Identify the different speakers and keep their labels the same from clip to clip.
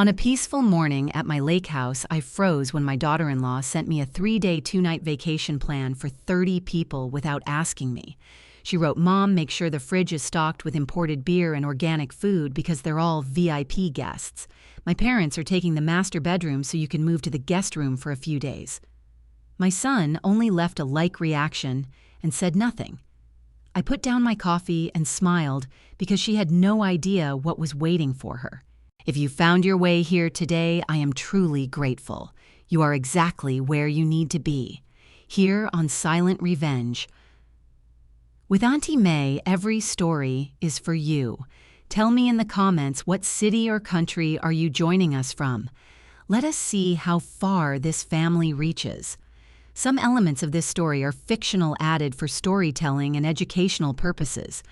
Speaker 1: On a peaceful morning at my lake house, I froze when my daughter-in-law sent me a 3-day, 2-night vacation plan for 30 people without asking me. She wrote, "Mom, make sure the fridge is stocked with imported beer and organic food because they're all VIP guests. My parents are taking the master bedroom so you can move to the guest room for a few days." My son only left a like reaction and said nothing. I put down my coffee and smiled because she had no idea what was waiting for her. If you found your way here today, I am truly grateful. You are exactly where you need to be, here on Silent Revenge. With Auntie May, every story is for you. Tell me in the comments, what city or country are you joining us from? Let us see how far this family reaches. Some elements of this story are fictional, added for storytelling and educational purposes.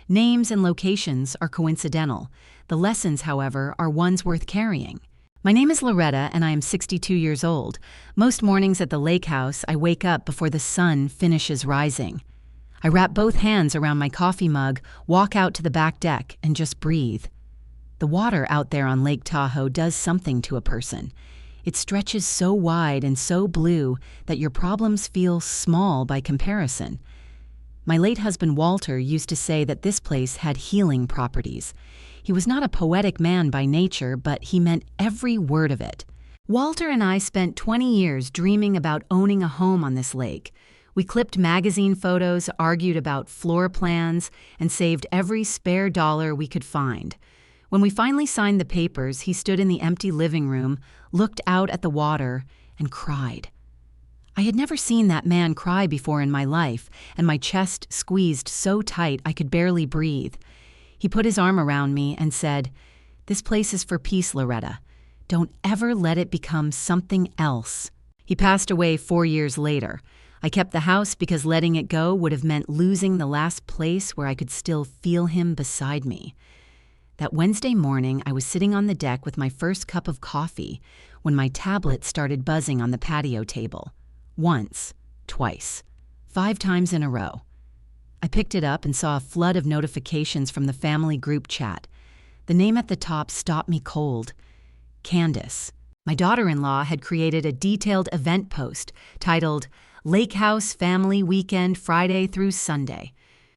Speaker 1: Names and locations are coincidental. The lessons, however, are ones worth carrying. My name is Loretta, and I am 62 years old. Most mornings at the lake house, I wake up before the sun finishes rising. I wrap both hands around my coffee mug, walk out to the back deck, and just breathe. The water out there on Lake Tahoe does something to a person. It stretches so wide and so blue that your problems feel small by comparison. My late husband Walter used to say that this place had healing properties. He was not a poetic man by nature, but he meant every word of it. Walter and I spent 20 years dreaming about owning a home on this lake. We clipped magazine photos, argued about floor plans, and saved every spare dollar we could find. When we finally signed the papers, he stood in the empty living room, looked out at the water, and cried. I had never seen that man cry before in my life, and my chest squeezed so tight I could barely breathe. He put his arm around me and said, "This place is for peace, Loretta. Don't ever let it become something else." He passed away 4 years later. I kept the house because letting it go would have meant losing the last place where I could still feel him beside me. That Wednesday morning, I was sitting on the deck with my first cup of coffee when my tablet started buzzing on the patio table. Once, twice, 5 times in a row. I picked it up and saw a flood of notifications from the family group chat. The name at the top stopped me cold. Candace. My daughter-in-law had created a detailed event post titled Lake House Family Weekend Friday through Sunday.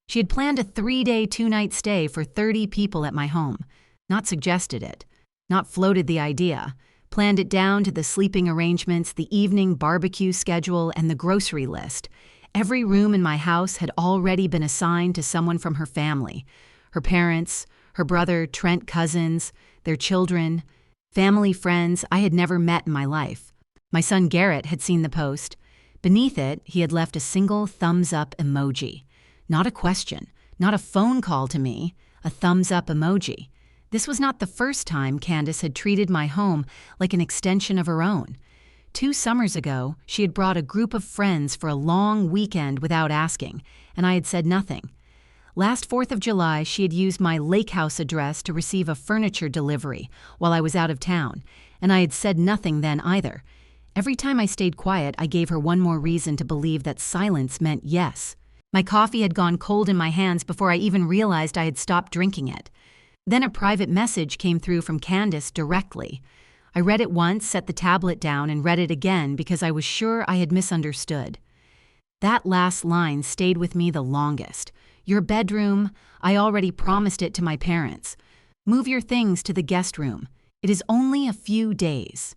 Speaker 1: She had planned a 3-day, 2-night stay for 30 people at my home. Not suggested it, not floated the idea. Planned it down to the sleeping arrangements, the evening barbecue schedule, and the grocery list. Every room in my house had already been assigned to someone from her family. Her parents, her brother, Trent cousins, their children, family friends I had never met in my life. My son Garrett had seen the post. Beneath it, he had left a single thumbs-up emoji. Not a question, not a phone call to me, a thumbs-up emoji. This was not the first time Candace had treated my home like an extension of her own. 2 summers ago, she had brought a group of friends for a long weekend without asking, and I had said nothing. Last 4th of July, she had used my lake house address to receive a furniture delivery while I was out of town, and I had said nothing then either. Every time I stayed quiet, I gave her one more reason to believe that silence meant yes. My coffee had gone cold in my hands before I even realized I had stopped drinking it. Then a private message came through from Candace directly. I read it once, set the tablet down, and read it again because I was sure I had misunderstood. That last line stayed with me the longest. Your bedroom, I already promised it to my parents. Move your things to the guest room. It is only a few days.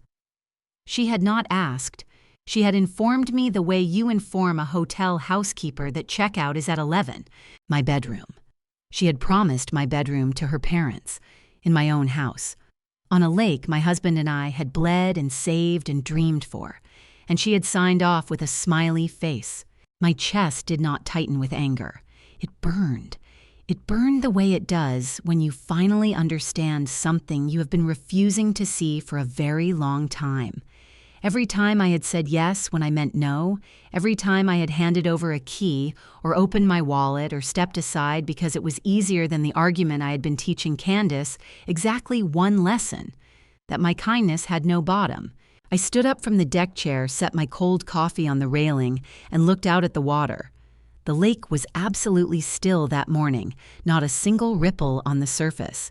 Speaker 1: She had not asked. She had informed me the way you inform a hotel housekeeper that checkout is at 11. My bedroom. She had promised my bedroom to her parents, in my own house. On a lake my husband and I had bled and saved and dreamed for, and she had signed off with a smiley face. My chest did not tighten with anger. It burned. It burned the way it does when you finally understand something you have been refusing to see for a very long time. Every time I had said yes when I meant no, every time I had handed over a key or opened my wallet or stepped aside because it was easier than the argument I had been teaching Candace, exactly one lesson, that my kindness had no bottom. I stood up from the deck chair, set my cold coffee on the railing, and looked out at the water. The lake was absolutely still that morning, not a single ripple on the surface.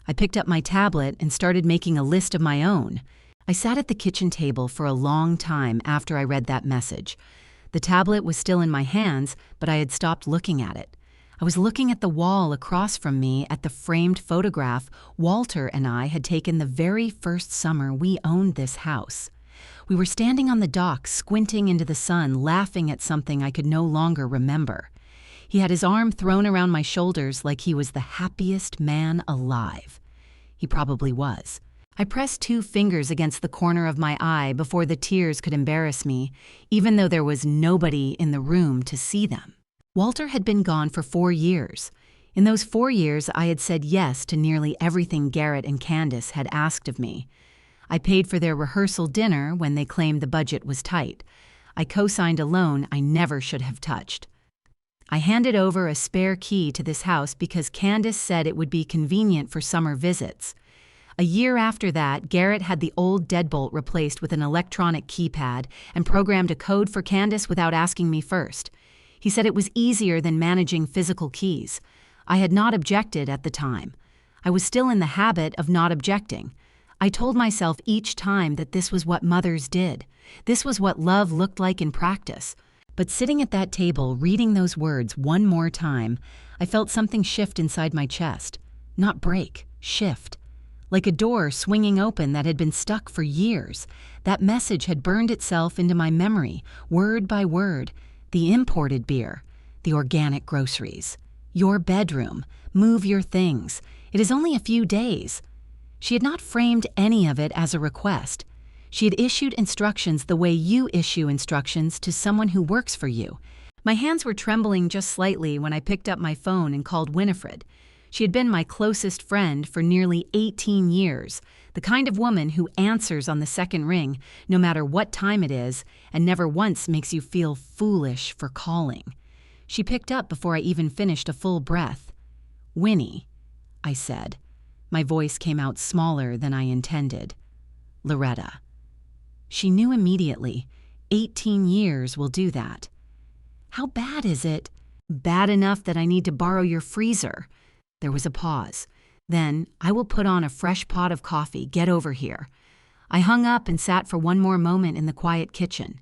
Speaker 1: I picked up my tablet and started making a list of my own. I sat at the kitchen table for a long time after I read that message. The tablet was still in my hands, but I had stopped looking at it. I was looking at the wall across from me at the framed photograph Walter and I had taken the very first summer we owned this house. We were standing on the dock, squinting into the sun, laughing at something I could no longer remember. He had his arm thrown around my shoulders like he was the happiest man alive. He probably was. I pressed 2 fingers against the corner of my eye before the tears could embarrass me, even though there was nobody in the room to see them. Walter had been gone for 4 years. In those 4 years, I had said yes to nearly everything Garrett and Candace had asked of me. I paid for their rehearsal dinner when they claimed the budget was tight. I co-signed a loan I never should have touched. I handed over a spare key to this house because Candace said it would be convenient for summer visits. A year after that, Garrett had the old deadbolt replaced with an electronic keypad and programmed a code for Candace without asking me first. He said it was easier than managing physical keys. I had not objected at the time. I was still in the habit of not objecting. I told myself each time that this was what mothers did. This was what love looked like in practice. But sitting at that table, reading those words one more time, I felt something shift inside my chest. Not break, shift. Like a door swinging open that had been stuck for years. That message had burned itself into my memory, word by word. The imported beer, the organic groceries, your bedroom, move your things. It is only a few days. She had not framed any of it as a request. She had issued instructions the way you issue instructions to someone who works for you. My hands were trembling just slightly when I picked up my phone and called Winifred. She had been my closest friend for nearly 18 years, the kind of woman who answers on the second ring, no matter what time it is, and never once makes you feel foolish for calling. She picked up before I even finished a full breath. "Winnie," I said. My voice came out smaller than I intended. "Loretta." She knew immediately. 18 years will do that. "How bad is it?" "Bad enough that I need to borrow your freezer." There was a pause. Then, "I will put on a fresh pot of coffee. Get over here." I hung up and sat for one more moment in the quiet kitchen.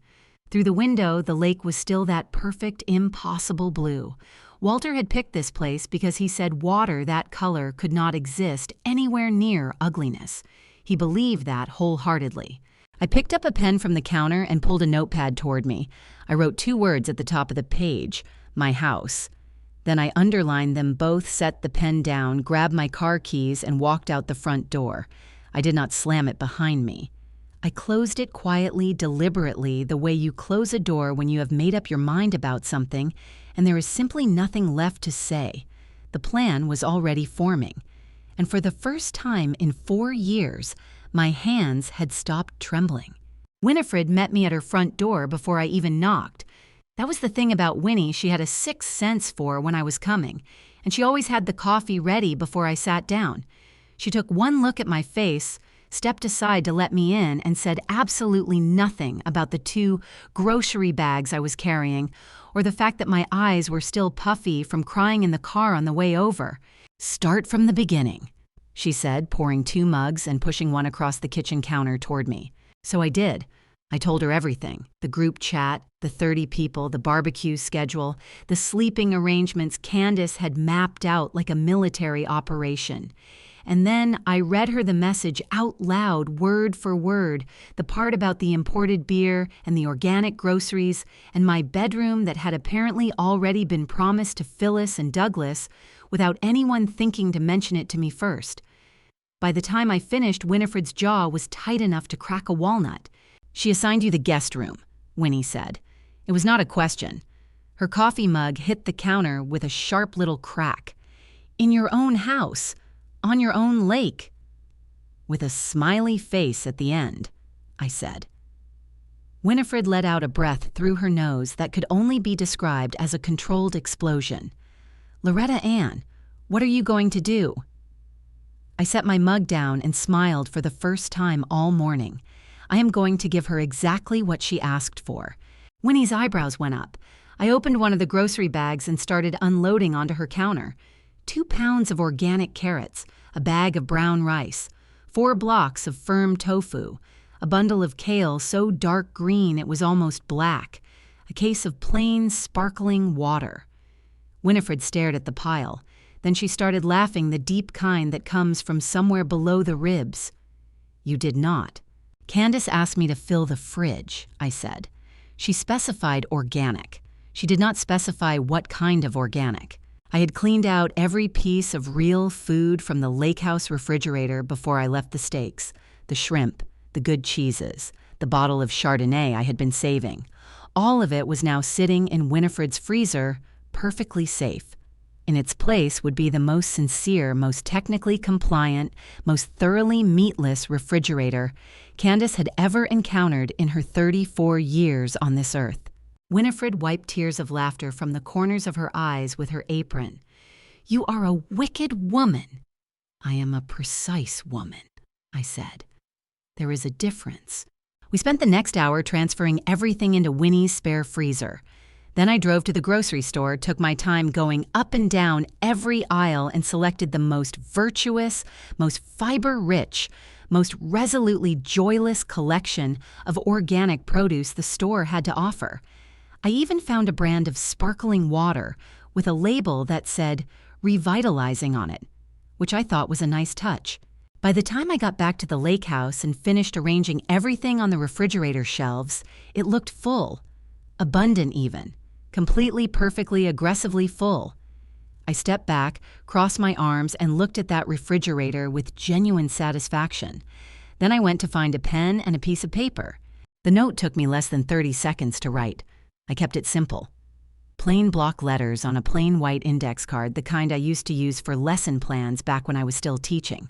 Speaker 1: Through the window, the lake was still that perfect, impossible blue. Walter had picked this place because he said water that color could not exist anywhere near ugliness. He believed that wholeheartedly. I picked up a pen from the counter and pulled a notepad toward me. I wrote 2 words at the top of the page, "My house." Then I underlined them both, set the pen down, grabbed my car keys, and walked out the front door. I did not slam it behind me. I closed it quietly, deliberately, the way you close a door when you have made up your mind about something, and there is simply nothing left to say. The plan was already forming. And for the first time in 4 years, my hands had stopped trembling. Winifred met me at her front door before I even knocked. That was the thing about Winnie she had a 6th sense for when I was coming, and she always had the coffee ready before I sat down. She took one look at my face, stepped aside to let me in, and said absolutely nothing about the 2 grocery bags I was carrying, or the fact that my eyes were still puffy from crying in the car on the way over. "Start from the beginning," she said, pouring 2 mugs and pushing one across the kitchen counter toward me. So I did. I told her everything, the group chat, the 30 people, the barbecue schedule, the sleeping arrangements Candace had mapped out like a military operation. And then I read her the message out loud, word for word, the part about the imported beer and the organic groceries and my bedroom that had apparently already been promised to Phyllis and Douglas without anyone thinking to mention it to me first. By the time I finished, Winifred's jaw was tight enough to crack a walnut. "She assigned you the guest room," Winnie said. It was not a question. Her coffee mug hit the counter with a sharp little crack. "In your own house, on your own lake." "With a smiley face at the end," I said. Winifred let out a breath through her nose that could only be described as a controlled explosion. "Loretta Ann, what are you going to do?" I set my mug down and smiled for the first time all morning. I am going to give her exactly what she asked for. Winnie's eyebrows went up. I opened one of the grocery bags and started unloading onto her counter. 2 pounds of organic carrots, a bag of brown rice, 4 blocks of firm tofu, a bundle of kale so dark green it was almost black, a case of plain, sparkling water. Winifred stared at the pile. Then she started laughing, the deep kind that comes from somewhere below the ribs. "You did not." "Candace asked me to fill the fridge," I said. She specified organic. She did not specify what kind of organic. I had cleaned out every piece of real food from the lake house refrigerator before I left the steaks, the shrimp, the good cheeses, the bottle of Chardonnay I had been saving. All of it was now sitting in Winifred's freezer, perfectly safe. In its place would be the most sincere, most technically compliant, most thoroughly meatless refrigerator Candace had ever encountered in her 34 years on this earth. Winifred wiped tears of laughter from the corners of her eyes with her apron. "You are a wicked woman." "I am a precise woman," I said. "There is a difference." We spent the next hour transferring everything into Winnie's spare freezer. Then I drove to the grocery store, took my time going up and down every aisle, and selected the most virtuous, most fiber-rich, most resolutely joyless collection of organic produce the store had to offer. I even found a brand of sparkling water with a label that said "revitalizing" on it, which I thought was a nice touch. By the time I got back to the lake house and finished arranging everything on the refrigerator shelves, it looked full, abundant even, completely, perfectly, aggressively full. I stepped back, crossed my arms, and looked at that refrigerator with genuine satisfaction. Then I went to find a pen and a piece of paper. The note took me less than 30 seconds to write. I kept it simple. Plain block letters on a plain white index card, the kind I used to use for lesson plans back when I was still teaching.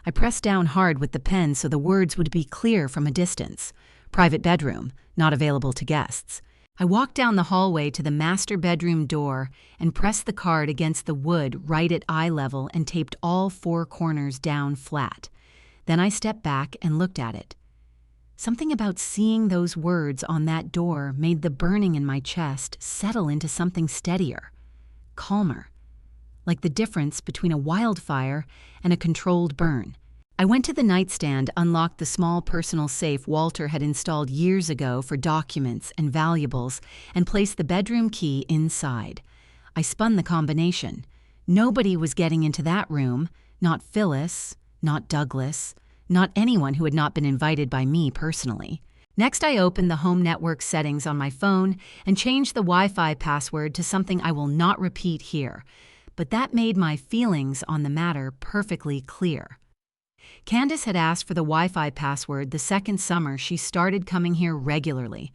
Speaker 1: I pressed down hard with the pen so the words would be clear from a distance. Private bedroom, not available to guests. I walked down the hallway to the master bedroom door and pressed the card against the wood right at eye level and taped all 4 corners down flat. Then I stepped back and looked at it. Something about seeing those words on that door made the burning in my chest settle into something steadier, calmer, like the difference between a wildfire and a controlled burn. I went to the nightstand, unlocked the small personal safe Walter had installed years ago for documents and valuables, and placed the bedroom key inside. I spun the combination. Nobody was getting into that room, not Phyllis, not Douglas, not anyone who had not been invited by me personally. Next, I opened the home network settings on my phone and changed the Wi-Fi password to something I will not repeat here, but that made my feelings on the matter perfectly clear. Candace had asked for the Wi-Fi password the second summer she started coming here regularly.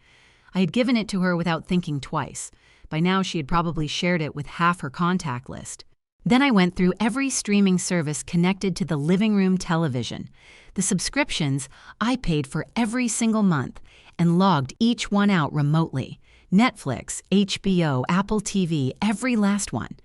Speaker 1: I had given it to her without thinking twice. By now, she had probably shared it with half her contact list. Then I went through every streaming service connected to the living room television. The subscriptions I paid for every single month and logged each one out remotely. Netflix, HBO, Apple TV, every last one.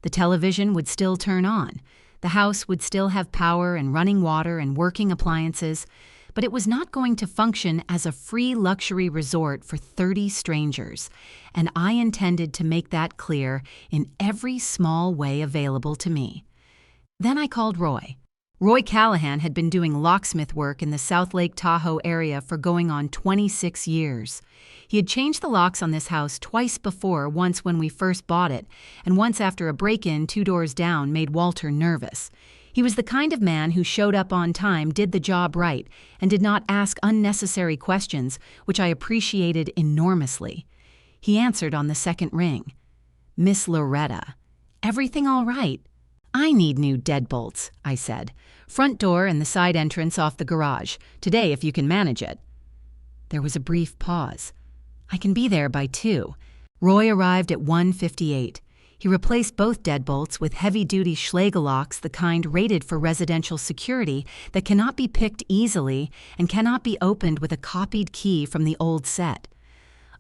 Speaker 1: The television would still turn on. The house would still have power and running water and working appliances, but it was not going to function as a free luxury resort for 30 strangers, and I intended to make that clear in every small way available to me. Then I called Roy. Roy Callahan had been doing locksmith work in the South Lake Tahoe area for going on 26 years. He had changed the locks on this house twice before, once when we first bought it, and once after a break-in 2 doors down made Walter nervous. He was the kind of man who showed up on time, did the job right, and did not ask unnecessary questions, which I appreciated enormously. He answered on the second ring. "Miss Loretta, everything all right?" "I need new deadbolts," I said. "Front door and the side entrance off the garage. Today, if you can manage it." There was a brief pause. "I can be there by 2. Roy arrived at 1:58. He replaced both deadbolts with heavy-duty Schlegel locks, the kind rated for residential security that cannot be picked easily and cannot be opened with a copied key from the old set.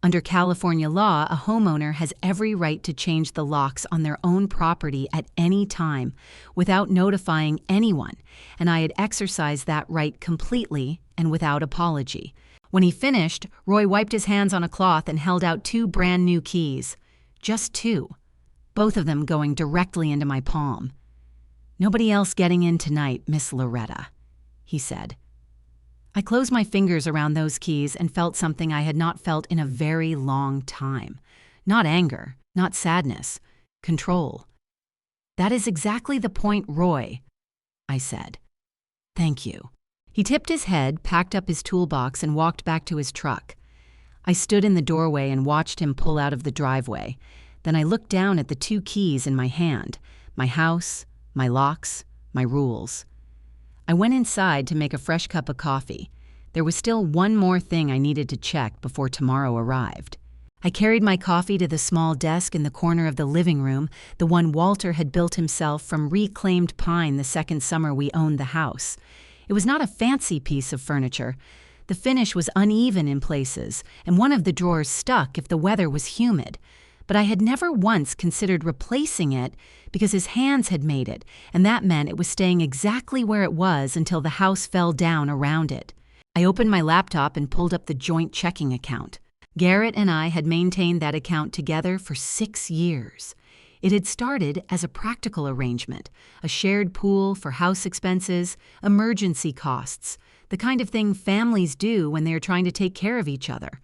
Speaker 1: Under California law, a homeowner has every right to change the locks on their own property at any time without notifying anyone, and I had exercised that right completely and without apology. When he finished, Roy wiped his hands on a cloth and held out 2 brand new keys. Just 2. Both of them going directly into my palm. "Nobody else getting in tonight, Miss Loretta," he said. I closed my fingers around those keys and felt something I had not felt in a very long time. Not anger, not sadness, control. "That is exactly the point, Roy," I said. "Thank you." He tipped his head, packed up his toolbox, and walked back to his truck. I stood in the doorway and watched him pull out of the driveway. Then I looked down at the 2 keys in my hand, my house, my locks, my rules. I went inside to make a fresh cup of coffee. There was still one more thing I needed to check before tomorrow arrived. I carried my coffee to the small desk in the corner of the living room, the one Walter had built himself from reclaimed pine the second summer we owned the house. It was not a fancy piece of furniture. The finish was uneven in places, and one of the drawers stuck if the weather was humid. But I had never once considered replacing it because his hands had made it, and that meant it was staying exactly where it was until the house fell down around it. I opened my laptop and pulled up the joint checking account. Garrett and I had maintained that account together for 6 years. It had started as a practical arrangement, a shared pool for house expenses, emergency costs, the kind of thing families do when they are trying to take care of each other.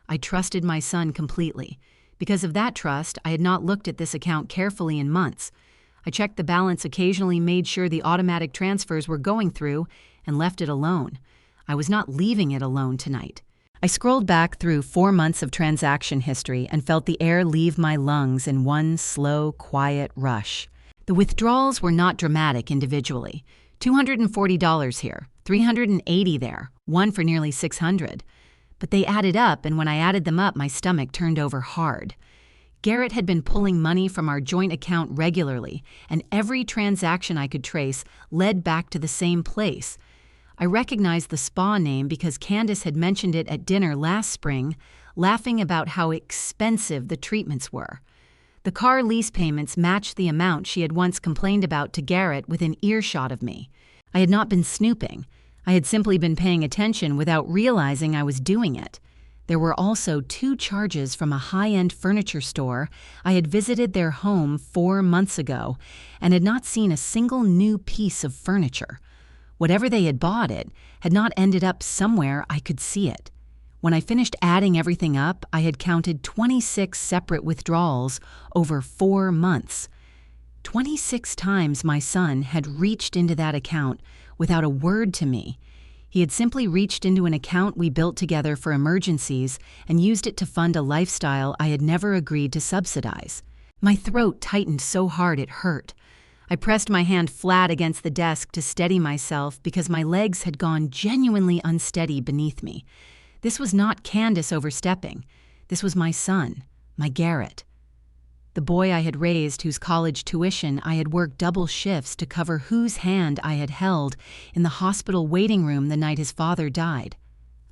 Speaker 1: I trusted my son completely. Because of that trust, I had not looked at this account carefully in months. I checked the balance occasionally, made sure the automatic transfers were going through, and left it alone. I was not leaving it alone tonight. I scrolled back through 4 months of transaction history and felt the air leave my lungs in one slow, quiet rush. The withdrawals were not dramatic individually. $240 here, $380 there, one for nearly $600. But they added up, and when I added them up, my stomach turned over hard. Garrett had been pulling money from our joint account regularly, and every transaction I could trace led back to the same place. I recognized the spa name because Candace had mentioned it at dinner last spring, laughing about how expensive the treatments were. The car lease payments matched the amount she had once complained about to Garrett within earshot of me. I had not been snooping. I had simply been paying attention without realizing I was doing it. There were also 2 charges from a high-end furniture store. I had visited their home 4 months ago and had not seen a single new piece of furniture. Whatever they had bought, it had not ended up somewhere I could see it. When I finished adding everything up, I had counted 26 separate withdrawals over 4 months. 26 times my son had reached into that account without a word to me. He had simply reached into an account we built together for emergencies and used it to fund a lifestyle I had never agreed to subsidize. My throat tightened so hard it hurt. I pressed my hand flat against the desk to steady myself because my legs had gone genuinely unsteady beneath me. This was not Candace overstepping. This was my son, my Garrett. The boy I had raised, whose college tuition I had worked double shifts to cover, whose hand I had held in the hospital waiting room the night his father died.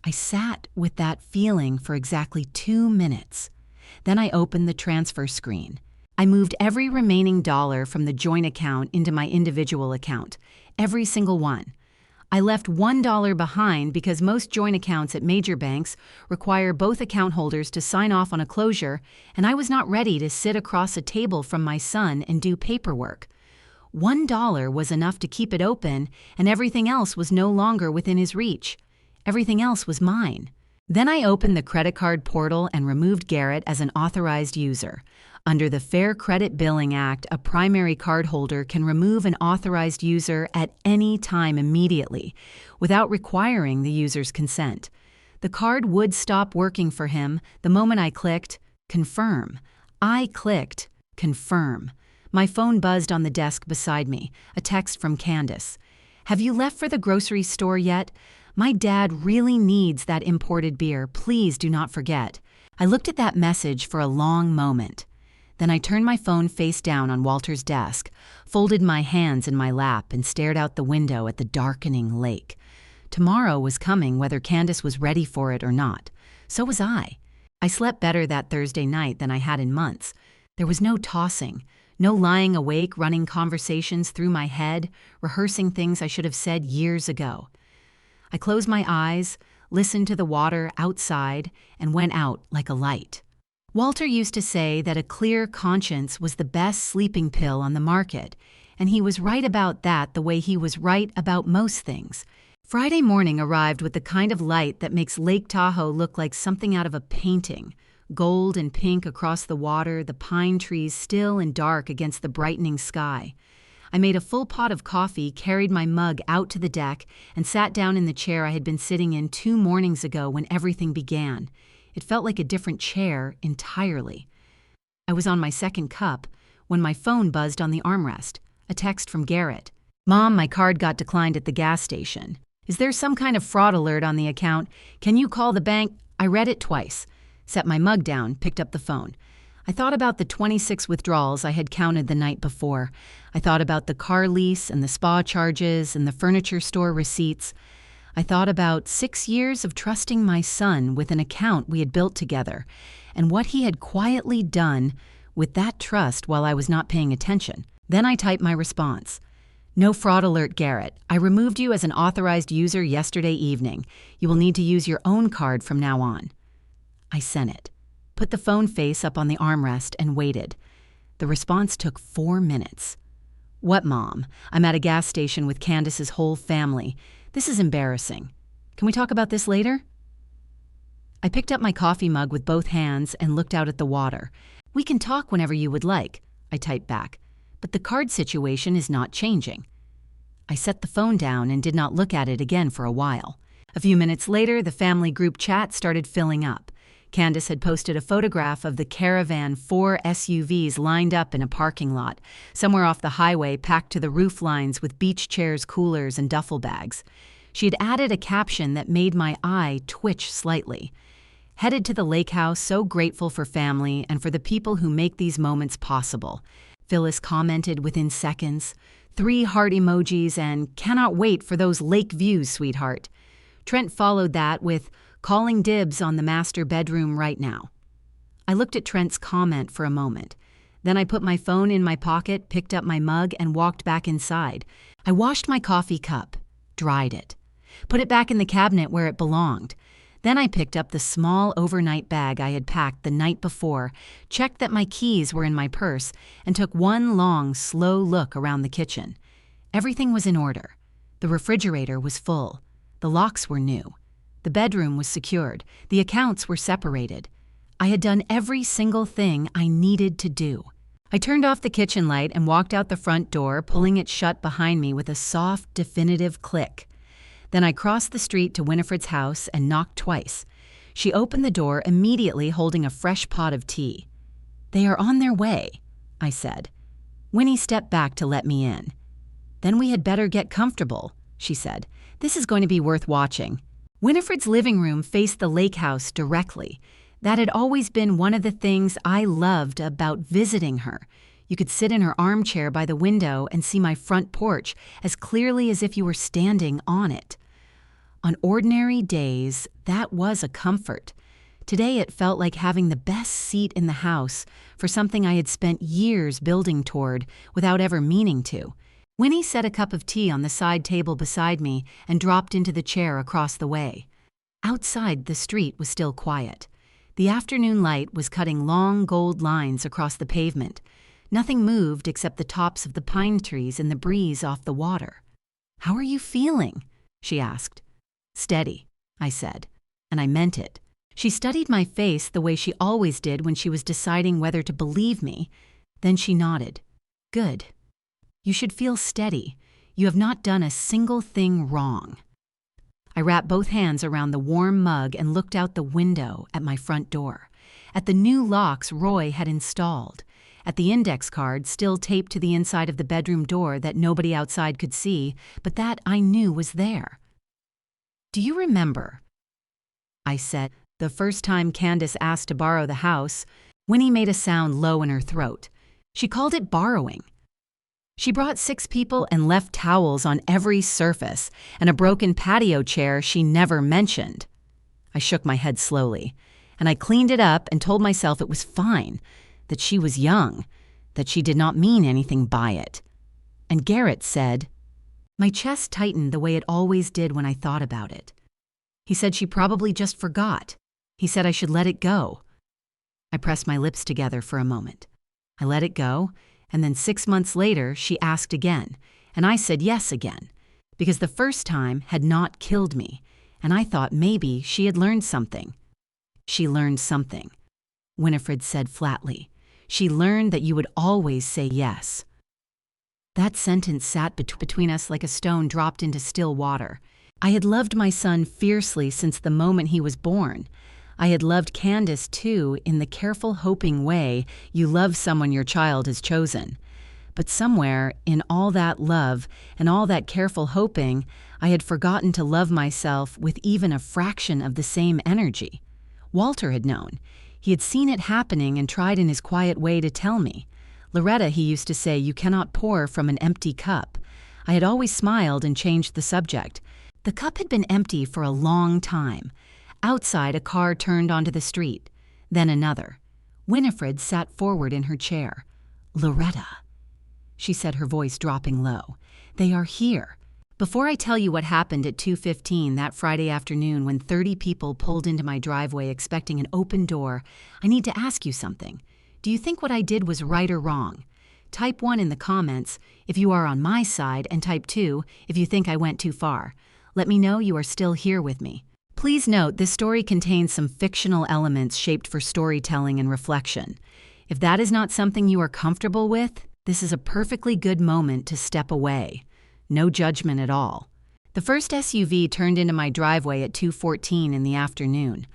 Speaker 1: I sat with that feeling for exactly 2 minutes. Then I opened the transfer screen. I moved every remaining dollar from the joint account into my individual account, every single one. I left $1 behind because most joint accounts at major banks require both account holders to sign off on a closure, and I was not ready to sit across a table from my son and do paperwork. $1 was enough to keep it open, and everything else was no longer within his reach. Everything else was mine. Then I opened the credit card portal and removed Garrett as an authorized user. Under the Fair Credit Billing Act, a primary cardholder can remove an authorized user at any time immediately, without requiring the user's consent. The card would stop working for him the moment I clicked Confirm. I clicked Confirm. My phone buzzed on the desk beside me, a text from Candace. "Have you left for the grocery store yet? My dad really needs that imported beer. Please do not forget." I looked at that message for a long moment. Then I turned my phone face down on Walter's desk, folded my hands in my lap, and stared out the window at the darkening lake. Tomorrow was coming whether Candace was ready for it or not. So was I. I slept better that Thursday night than I had in months. There was no tossing, no lying awake running conversations through my head, rehearsing things I should have said years ago. I closed my eyes, listened to the water outside, and went out like a light. Walter used to say that a clear conscience was the best sleeping pill on the market, and he was right about that the way he was right about most things. Friday morning arrived with the kind of light that makes Lake Tahoe look like something out of a painting. Gold and pink across the water, the pine trees still and dark against the brightening sky. I made a full pot of coffee, carried my mug out to the deck, and sat down in the chair I had been sitting in 2 mornings ago when everything began. It felt like a different chair entirely. I was on my second cup when my phone buzzed on the armrest. A text from Garrett. "Mom, my card got declined at the gas station. Is there some kind of fraud alert on the account? Can you call the bank?" I read it twice, set my mug down, picked up the phone. I thought about the 26 withdrawals I had counted the night before. I thought about the car lease and the spa charges and the furniture store receipts. I thought about 6 years of trusting my son with an account we had built together, and what he had quietly done with that trust while I was not paying attention. Then I typed my response. "No fraud alert, Garrett. I removed you as an authorized user yesterday evening. You will need to use your own card from now on." I sent it, put the phone face up on the armrest, and waited. The response took 4 minutes. "What, Mom? I'm at a gas station with Candace's whole family. This is embarrassing. Can we talk about this later?" I picked up my coffee mug with both hands and looked out at the water. "We can talk whenever you would like," I typed back. "But the card situation is not changing." I set the phone down and did not look at it again for a while. A few minutes later, the family group chat started filling up. Candace had posted a photograph of the caravan 4 SUVs lined up in a parking lot, somewhere off the highway, packed to the roof lines with beach chairs, coolers, and duffel bags. She had added a caption that made my eye twitch slightly. "Headed to the lake house, so grateful for family and for the people who make these moments possible." Phyllis commented within seconds. 3 heart emojis and "cannot wait for those lake views, sweetheart." Trent followed that with "calling dibs on the master bedroom right now." I looked at Trent's comment for a moment. Then I put my phone in my pocket, picked up my mug, and walked back inside. I washed my coffee cup, dried it, put it back in the cabinet where it belonged. Then I picked up the small overnight bag I had packed the night before, checked that my keys were in my purse, and took one long, slow look around the kitchen. Everything was in order. The refrigerator was full. The locks were new. The bedroom was secured. The accounts were separated. I had done every single thing I needed to do. I turned off the kitchen light and walked out the front door, pulling it shut behind me with a soft, definitive click. Then I crossed the street to Winifred's house and knocked twice. She opened the door immediately, holding a fresh pot of tea. "They are on their way," I said. Winnie stepped back to let me in. "Then we had better get comfortable," she said. "This is going to be worth watching." Winifred's living room faced the lake house directly. That had always been one of the things I loved about visiting her. You could sit in her armchair by the window and see my front porch as clearly as if you were standing on it. On ordinary days, that was a comfort. Today it felt like having the best seat in the house for something I had spent years building toward without ever meaning to. Winnie set a cup of tea on the side table beside me and dropped into the chair across the way. Outside, the street was still quiet. The afternoon light was cutting long gold lines across the pavement. Nothing moved except the tops of the pine trees and the breeze off the water. "How are you feeling?" she asked. "Steady," I said, and I meant it. She studied my face the way she always did when she was deciding whether to believe me. Then she nodded. "Good. You should feel steady. You have not done a single thing wrong." I wrapped both hands around the warm mug and looked out the window at my front door, at the new locks Roy had installed, at the index card still taped to the inside of the bedroom door that nobody outside could see, but that I knew was there. "Do you remember," I said, "the first time Candace asked to borrow the house?" Winnie made a sound low in her throat. She called it borrowing. She brought 6 people and left towels on every surface and a broken patio chair she never mentioned. I shook my head slowly, and I cleaned it up and told myself it was fine, that she was young, that she did not mean anything by it. And Garrett said, my chest tightened the way it always did when I thought about it. He said she probably just forgot. He said I should let it go. I pressed my lips together for a moment. I let it go, And then 6 months later, she asked again, and I said yes again, because the first time had not killed me, and I thought maybe she had learned something. She learned something, Winifred said flatly. She learned that you would always say yes. That sentence sat between us like a stone dropped into still water. I had loved my son fiercely since the moment he was born. I had loved Candace, too, in the careful, hoping way you love someone your child has chosen. But somewhere, in all that love and all that careful hoping, I had forgotten to love myself with even a fraction of the same energy. Walter had known. He had seen it happening and tried in his quiet way to tell me. Loretta, he used to say, you cannot pour from an empty cup. I had always smiled and changed the subject. The cup had been empty for a long time. Outside, a car turned onto the street. Then another. Winifred sat forward in her chair. Loretta, she said, her voice dropping low. They are here. Before I tell you what happened at 2:15 that Friday afternoon when 30 people pulled into my driveway expecting an open door, I need to ask you something. Do you think what I did was right or wrong? Type 1 in the comments if you are on my side, and type 2 if you think I went too far. Let me know you are still here with me. Please note this story contains some fictional elements shaped for storytelling and reflection. If that is not something you are comfortable with, this is a perfectly good moment to step away. No judgment at all. The first SUV turned into my driveway at 2:14 in the afternoon.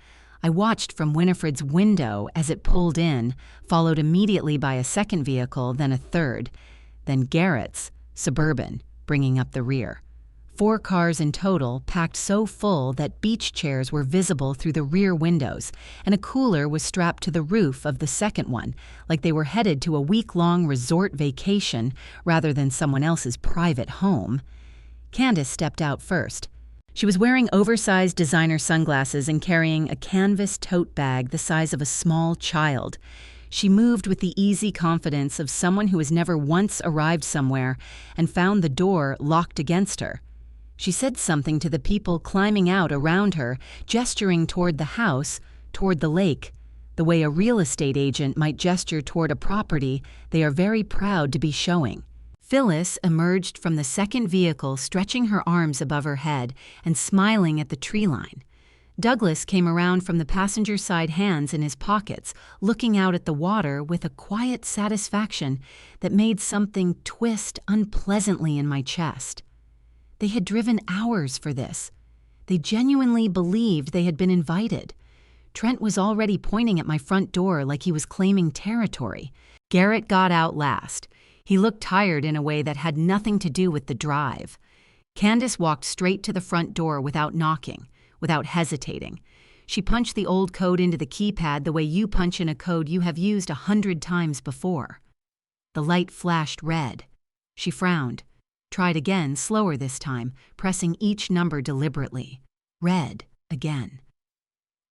Speaker 1: I watched from Winifred's window as it pulled in, followed immediately by a second vehicle, then a third, then Garrett's, Suburban, bringing up the rear. 4 cars in total, packed so full that beach chairs were visible through the rear windows, and a cooler was strapped to the roof of the second one, like they were headed to a week-long resort vacation rather than someone else's private home. Candace stepped out first. She was wearing oversized designer sunglasses and carrying a canvas tote bag the size of a small child. She moved with the easy confidence of someone who has never once arrived somewhere and found the door locked against her. She said something to the people climbing out around her, gesturing toward the house, toward the lake, the way a real estate agent might gesture toward a property they are very proud to be showing. Phyllis emerged from the second vehicle, stretching her arms above her head and smiling at the tree line. Douglas came around from the passenger side, hands in his pockets, looking out at the water with a quiet satisfaction that made something twist unpleasantly in my chest. They had driven hours for this. They genuinely believed they had been invited. Trent was already pointing at my front door like he was claiming territory. Garrett got out last. He looked tired in a way that had nothing to do with the drive. Candace walked straight to the front door without knocking, without hesitating. She punched the old code into the keypad the way you punch in a code you have used 100 times before. The light flashed red. She frowned. Tried again, slower this time, pressing each number deliberately. Red again.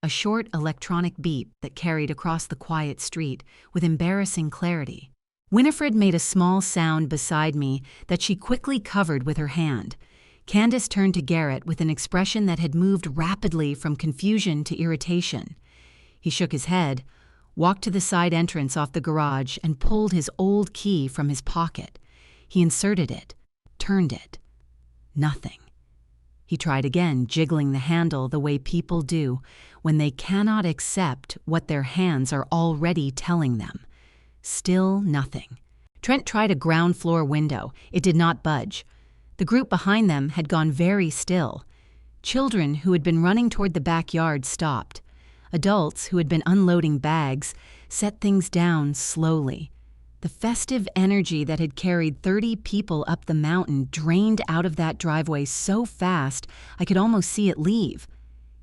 Speaker 1: A short electronic beep that carried across the quiet street with embarrassing clarity. Winifred made a small sound beside me that she quickly covered with her hand. Candace turned to Garrett with an expression that had moved rapidly from confusion to irritation. He shook his head, walked to the side entrance off the garage, and pulled his old key from his pocket. He inserted it. Turned it. Nothing. He tried again, jiggling the handle the way people do when they cannot accept what their hands are already telling them. Still nothing. Trent tried a ground floor window. It did not budge. The group behind them had gone very still. Children who had been running toward the backyard stopped. Adults who had been unloading bags set things down slowly. The festive energy that had carried 30 people up the mountain drained out of that driveway so fast I could almost see it leave.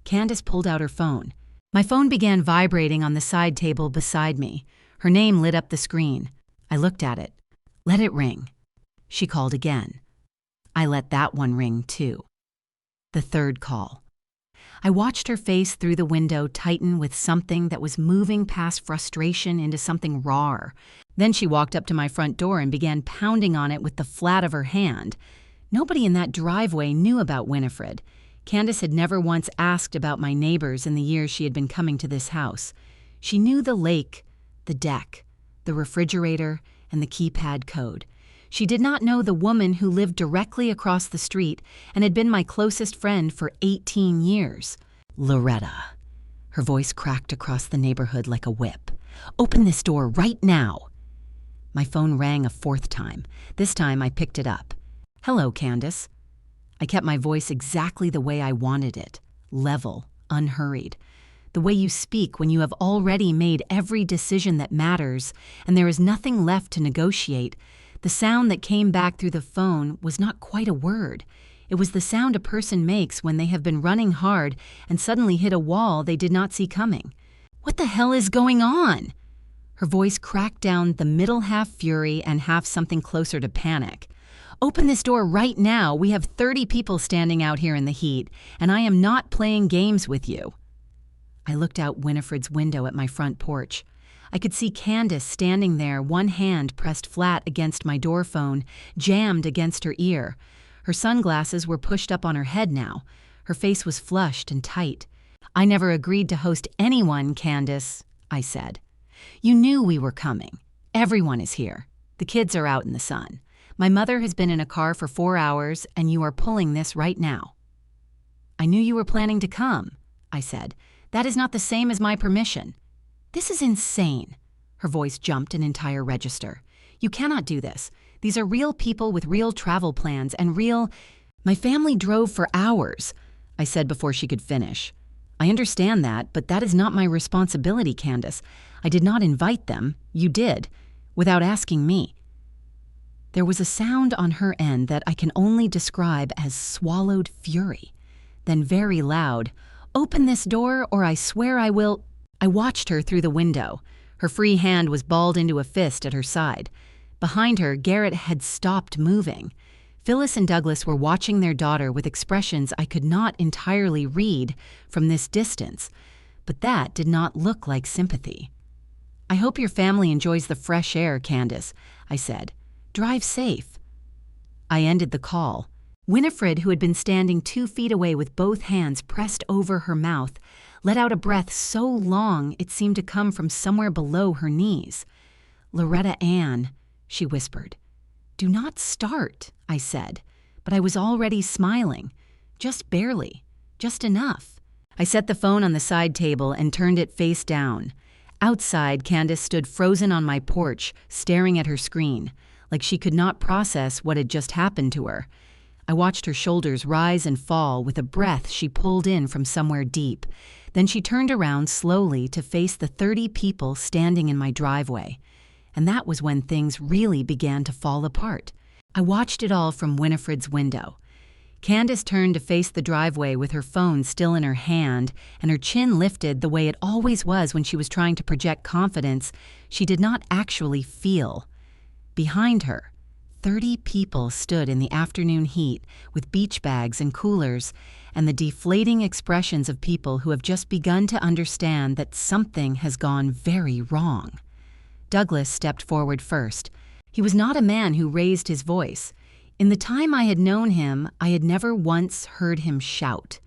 Speaker 1: Candace pulled out her phone. My phone began vibrating on the side table beside me. Her name lit up the screen. I looked at it. Let it ring. She called again. I let that one ring too. The third call. I watched her face through the window tighten with something that was moving past frustration into something rawer. Then she walked up to my front door and began pounding on it with the flat of her hand. Nobody in that driveway knew about Winifred. Candace had never once asked about my neighbors in the years she had been coming to this house. She knew the lake, the deck, the refrigerator, and the keypad code. She did not know the woman who lived directly across the street and had been my closest friend for 18 years. Loretta. Her voice cracked across the neighborhood like a whip. "Open this door right now." My phone rang a fourth time. This time I picked it up. "Hello, Candace." I kept my voice exactly the way I wanted it. Level, unhurried. The way you speak when you have already made every decision that matters and there is nothing left to negotiate. The sound that came back through the phone was not quite a word. It was the sound a person makes when they have been running hard and suddenly hit a wall they did not see coming. "What the hell is going on?" Her voice cracked down, the middle half fury and half something closer to panic. "Open this door right now. We have 30 people standing out here in the heat, and I am not playing games with you." I looked out Winifred's window at my front porch. I could see Candace standing there, one hand pressed flat against my door phone, jammed against her ear. Her sunglasses were pushed up on her head now. Her face was flushed and tight. "I never agreed to host anyone, Candace," I said. "You knew we were coming. Everyone is here. The kids are out in the sun. My mother has been in a car for 4 hours, and you are pulling this right now." "I knew you were planning to come," I said. "That is not the same as my permission." "This is insane." Her voice jumped an entire register. "You cannot do this. These are real people with real travel plans and real—" "My family drove for hours," I said before she could finish. "I understand that, but that is not my responsibility, Candace. I did not invite them. You did, without asking me." There was a sound on her end that I can only describe as swallowed fury. Then very loud, "Open this door or I swear I will—" I watched her through the window. Her free hand was balled into a fist at her side. Behind her, Garrett had stopped moving. Phyllis and Douglas were watching their daughter with expressions I could not entirely read from this distance, but that did not look like sympathy. "I hope your family enjoys the fresh air, Candace," I said. "Drive safe." I ended the call. Winifred, who had been standing 2 feet away with both hands pressed over her mouth, let out a breath so long it seemed to come from somewhere below her knees. "Loretta Ann," she whispered. "Do not start," I said, but I was already smiling. Just barely. Just enough. I set the phone on the side table and turned it face down. Outside, Candace stood frozen on my porch, staring at her screen, like she could not process what had just happened to her. I watched her shoulders rise and fall with a breath she pulled in from somewhere deep. Then she turned around slowly to face the 30 people standing in my driveway. And that was when things really began to fall apart. I watched it all from Winifred's window. Candace turned to face the driveway with her phone still in her hand and her chin lifted the way it always was when she was trying to project confidence she did not actually feel. Behind her, 30 people stood in the afternoon heat with beach bags and coolers and the deflating expressions of people who have just begun to understand that something has gone very wrong. Douglas stepped forward first. He was not a man who raised his voice. In the time I had known him, I had never once heard him shout.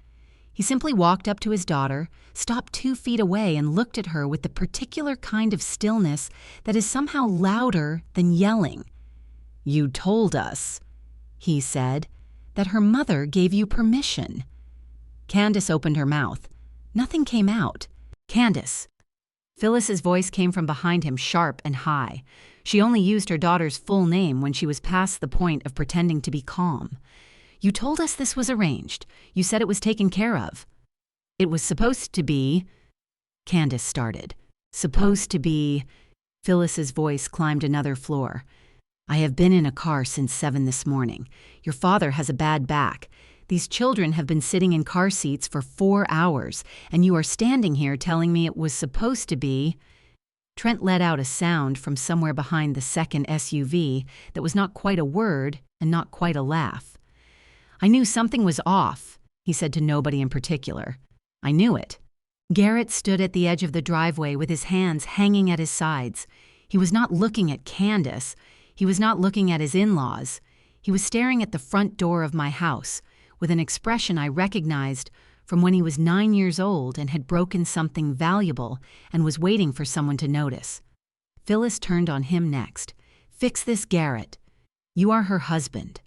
Speaker 1: He simply walked up to his daughter, stopped 2 feet away and looked at her with the particular kind of stillness that is somehow louder than yelling. "You told us," he said, "that her mother gave you permission." Candace opened her mouth. Nothing came out. "Candace." Phyllis's voice came from behind him, sharp and high. She only used her daughter's full name when she was past the point of pretending to be calm. "You told us this was arranged. You said it was taken care of." "It was supposed to be—" Candace started. "Supposed to be—" Phyllis's voice climbed another floor. "I have been in a car since 7 this morning. Your father has a bad back. These children have been sitting in car seats for 4 hours, and you are standing here telling me it was supposed to be—" Trent let out a sound from somewhere behind the second SUV that was not quite a word and not quite a laugh. "I knew something was off," he said to nobody in particular. "I knew it." Garrett stood at the edge of the driveway with his hands hanging at his sides. He was not looking at Candace. He was not looking at his in-laws. He was staring at the front door of my house with an expression I recognized from when he was 9 years old and had broken something valuable and was waiting for someone to notice. Phyllis turned on him next. "Fix this, Garrett. You are her husband.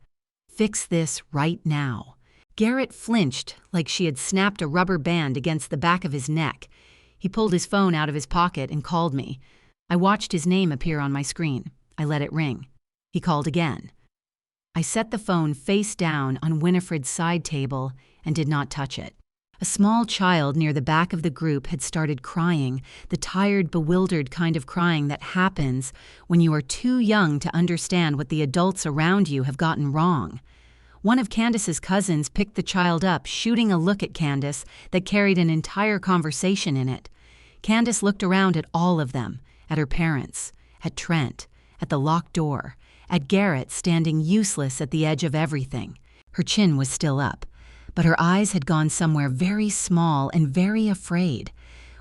Speaker 1: Fix this right now." Garrett flinched like she had snapped a rubber band against the back of his neck. He pulled his phone out of his pocket and called me. I watched his name appear on my screen. I let it ring. He called again. I set the phone face down on Winifred's side table and did not touch it. A small child near the back of the group had started crying, the tired, bewildered kind of crying that happens when you are too young to understand what the adults around you have gotten wrong. One of Candace's cousins picked the child up, shooting a look at Candace that carried an entire conversation in it. Candace looked around at all of them, at her parents, at Trent, at the locked door, at Garrett standing useless at the edge of everything. Her chin was still up, but her eyes had gone somewhere very small and very afraid.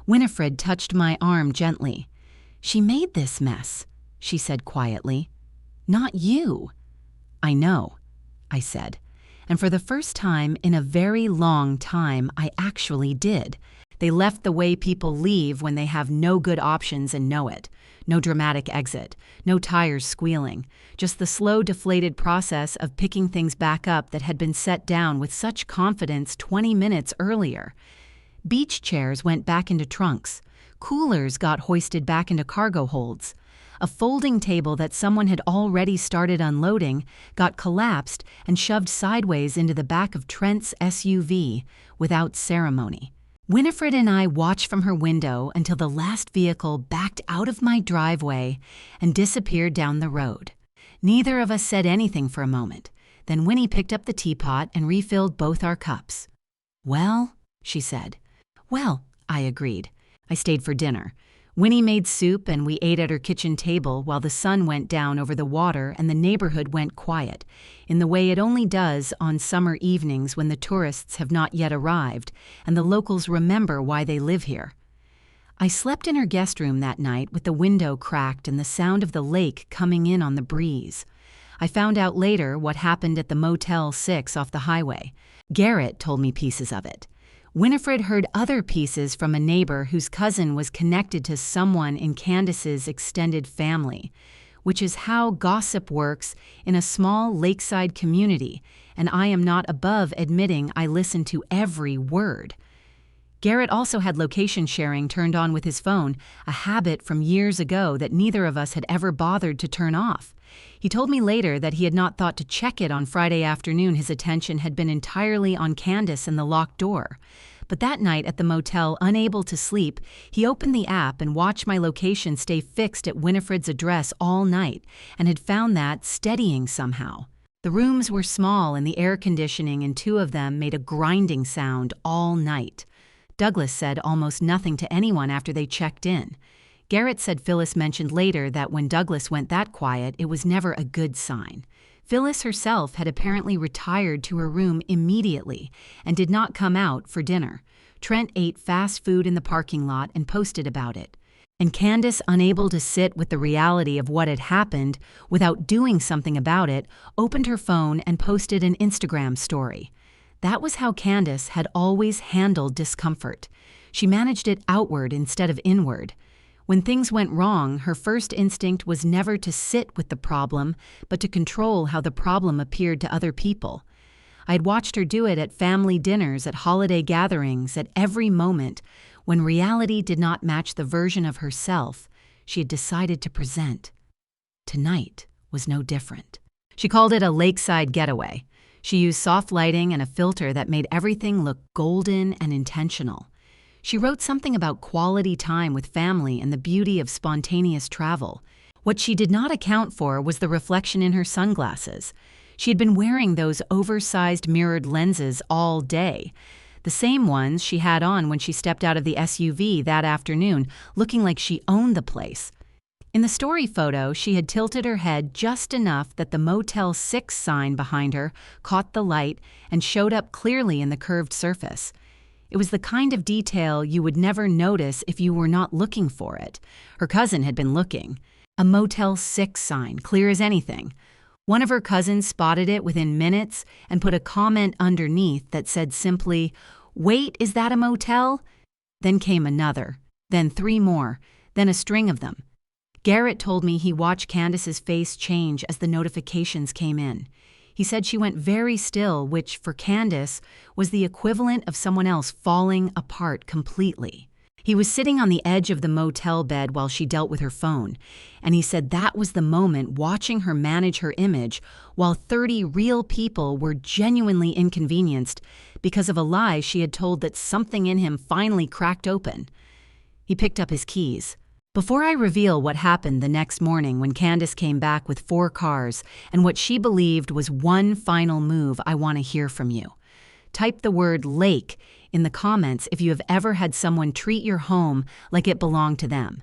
Speaker 1: Winifred touched my arm gently. "She made this mess," she said quietly. "Not you." "I know," I said. And for the first time in a very long time, I actually did. They left the way people leave when they have no good options and know it. No dramatic exit, no tires squealing, just the slow, deflated process of picking things back up that had been set down with such confidence 20 minutes earlier. Beach chairs went back into trunks. Coolers got hoisted back into cargo holds. A folding table that someone had already started unloading got collapsed and shoved sideways into the back of Trent's SUV without ceremony. Winifred and I watched from her window until the last vehicle backed out of my driveway and disappeared down the road. Neither of us said anything for a moment. Then Winnie picked up the teapot and refilled both our cups. "Well," she said. "Well," I agreed. I stayed for dinner. Winnie made soup and we ate at her kitchen table while the sun went down over the water and the neighborhood went quiet, in the way it only does on summer evenings when the tourists have not yet arrived and the locals remember why they live here. I slept in her guest room that night with the window cracked and the sound of the lake coming in on the breeze. I found out later what happened at the Motel 6 off the highway. Garrett told me pieces of it. Winifred heard other pieces from a neighbor whose cousin was connected to someone in Candace's extended family, which is how gossip works in a small lakeside community, and I am not above admitting I listened to every word. Garrett also had location sharing turned on with his phone, a habit from years ago that neither of us had ever bothered to turn off. He told me later that he had not thought to check it on Friday afternoon. His attention had been entirely on Candace and the locked door. But that night at the motel, unable to sleep, he opened the app and watched my location stay fixed at Winifred's address all night, and had found that steadying somehow. The rooms were small and the air conditioning in two of them made a grinding sound all night. Douglas said almost nothing to anyone after they checked in. Garrett said Phyllis mentioned later that when Douglas went that quiet, it was never a good sign. Phyllis herself had apparently retired to her room immediately and did not come out for dinner. Trent ate fast food in the parking lot and posted about it. And Candace, unable to sit with the reality of what had happened without doing something about it, opened her phone and posted an Instagram story. That was how Candace had always handled discomfort. She managed it outward instead of inward. When things went wrong, her first instinct was never to sit with the problem, but to control how the problem appeared to other people. I had watched her do it at family dinners, at holiday gatherings, at every moment. When reality did not match the version of herself she had decided to present. Tonight was no different. She called it a lakeside getaway. She used soft lighting and a filter that made everything look golden and intentional. She wrote something about quality time with family and the beauty of spontaneous travel. What she did not account for was the reflection in her sunglasses. She had been wearing those oversized mirrored lenses all day, the same ones she had on when she stepped out of the SUV that afternoon, looking like she owned the place. In the story photo, she had tilted her head just enough that the Motel 6 sign behind her caught the light and showed up clearly in the curved surface. It was the kind of detail you would never notice if you were not looking for it. Her cousin had been looking. A Motel 6 sign, clear as anything. One of her cousins spotted it within minutes and put a comment underneath that said simply, "Wait, is that a motel?" Then came another, then 3 more, then a string of them. Garrett told me he watched Candace's face change as the notifications came in. He said she went very still, which, for Candace, was the equivalent of someone else falling apart completely. He was sitting on the edge of the motel bed while she dealt with her phone, and he said that was the moment watching her manage her image while 30 real people were genuinely inconvenienced because of a lie she had told that something in him finally cracked open. He picked up his keys. Before I reveal what happened the next morning when Candace came back with 4 cars and what she believed was one final move, I want to hear from you. Type the word lake in the comments if you have ever had someone treat your home like it belonged to them.